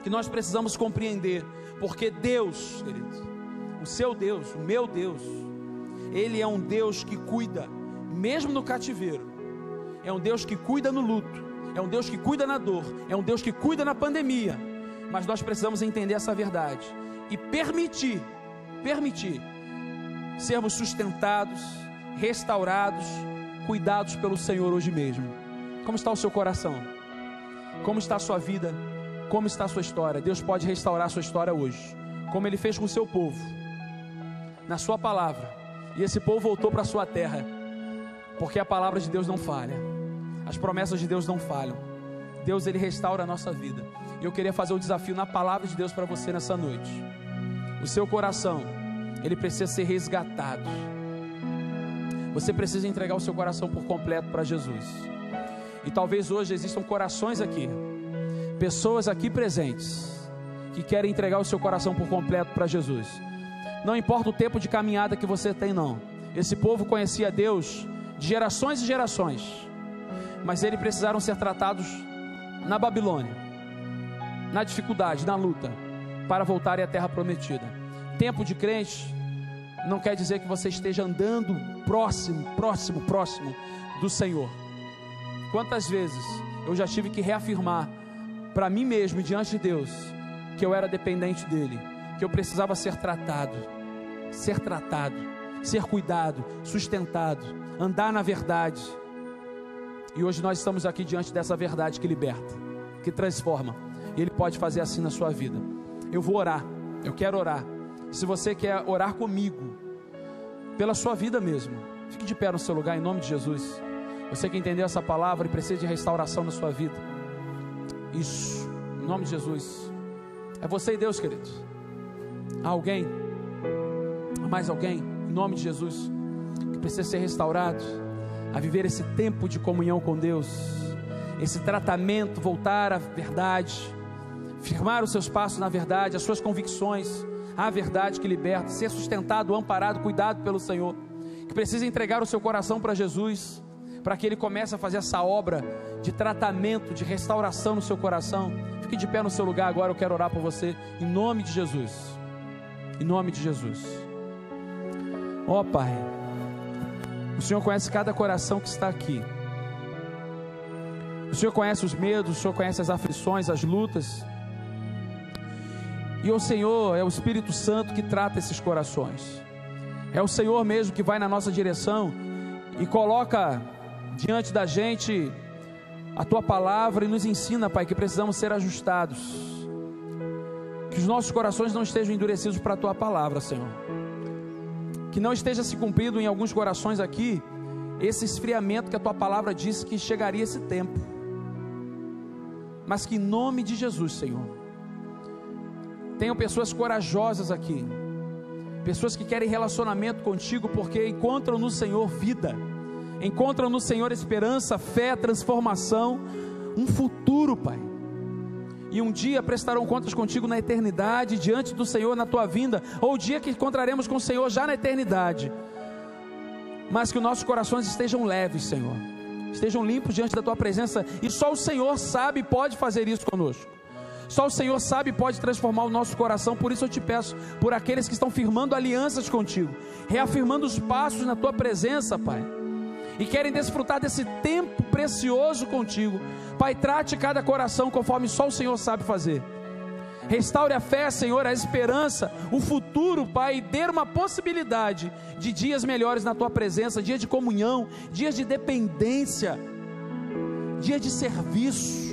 que nós precisamos compreender, porque Deus, queridos, o seu Deus, o meu Deus, Ele é um Deus que cuida, mesmo no cativeiro, é um Deus que cuida no luto, é um Deus que cuida na dor, é um Deus que cuida na pandemia, mas nós precisamos entender essa verdade, e permitir, sermos sustentados, restaurados, cuidados pelo Senhor hoje mesmo. Como está o seu coração? Como está a sua vida? Como está a sua história? Deus pode restaurar a sua história hoje, como Ele fez com o seu povo, na sua palavra, e esse povo voltou para a sua terra, porque a palavra de Deus não falha, as promessas de Deus não falham. Deus, Ele restaura a nossa vida, e eu queria fazer um desafio na palavra de Deus para você nessa noite. O seu coração, ele precisa ser resgatado, você precisa entregar o seu coração por completo para Jesus, e talvez hoje existam corações aqui, pessoas aqui presentes, que querem entregar o seu coração por completo para Jesus. Não importa o tempo de caminhada que você tem não, esse povo conhecia Deus de gerações e gerações, mas eles precisaram ser tratados na Babilônia, na dificuldade, na luta, para voltarem à terra prometida. Tempo de crente não quer dizer que você esteja andando próximo do Senhor. Quantas vezes eu já tive que reafirmar para mim mesmo, diante de Deus, que eu era dependente dEle, que eu precisava ser tratado, ser cuidado, sustentado, andar na verdade. E hoje nós estamos aqui diante dessa verdade que liberta, que transforma, e Ele pode fazer assim na sua vida. Eu vou orar, eu quero orar, Se você quer orar comigo, pela sua vida mesmo, fique de pé no seu lugar, em nome de Jesus. Você que entendeu essa palavra e precisa de restauração na sua vida, isso, em nome de Jesus. É você e Deus, queridos. Há alguém, há mais alguém, em nome de Jesus, que precisa ser restaurado, a viver esse tempo de comunhão com Deus, esse tratamento, voltar à verdade, firmar os seus passos na verdade, as suas convicções, a verdade que liberta, ser sustentado, amparado, cuidado pelo Senhor, que precisa entregar o seu coração para Jesus, para que Ele comece a fazer essa obra de tratamento, de restauração no seu coração. Fique de pé no seu lugar agora, eu quero orar por você, em nome de Jesus, em nome de Jesus. Ó Pai, o Senhor conhece cada coração que está aqui, o Senhor conhece os medos, o Senhor conhece as aflições, as lutas, e o Senhor é o Espírito Santo que trata esses corações, é o Senhor mesmo que vai na nossa direção e coloca diante da gente a Tua palavra e nos ensina, Pai, que precisamos ser ajustados, que os nossos corações não estejam endurecidos para a Tua palavra, Senhor, que não esteja se cumprindo em alguns corações aqui esse esfriamento que a Tua palavra disse que chegaria esse tempo, mas que em nome de Jesus, Senhor, tenham pessoas corajosas aqui, pessoas que querem relacionamento contigo porque encontram no Senhor vida, encontram no Senhor esperança, fé, transformação, um futuro, Pai, e um dia prestarão contas contigo na eternidade, diante do Senhor na Tua vinda, ou o dia que encontraremos com o Senhor já na eternidade, mas que os nossos corações estejam leves, Senhor, estejam limpos diante da Tua presença, e só o Senhor sabe e pode fazer isso conosco, só o Senhor sabe e pode transformar o nosso coração. Por isso eu te peço, por aqueles que estão firmando alianças contigo, reafirmando os passos na Tua presença, Pai, e querem desfrutar desse tempo precioso contigo, Pai, trate cada coração conforme só o Senhor sabe fazer, restaure a fé, Senhor, a esperança, o futuro, Pai, e dê uma possibilidade de dias melhores na Tua presença, dias de comunhão, dias de dependência, dias de serviço,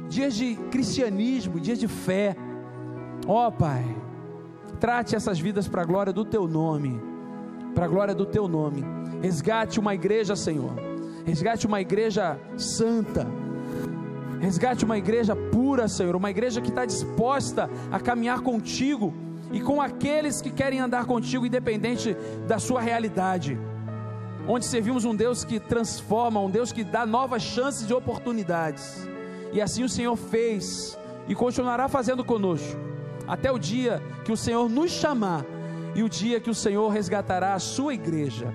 dias de cristianismo, dias de fé. Ó Pai, trate essas vidas para a glória do Teu nome, para a glória do Teu nome. Resgate uma igreja, Senhor, resgate uma igreja santa, resgate uma igreja pura, Senhor, uma igreja que está disposta a caminhar contigo e com aqueles que querem andar contigo, independente da sua realidade, onde servimos um Deus que transforma, um Deus que dá novas chances de oportunidades, e assim o Senhor fez e continuará fazendo conosco, até o dia que o Senhor nos chamar, e o dia que o Senhor resgatará a sua igreja.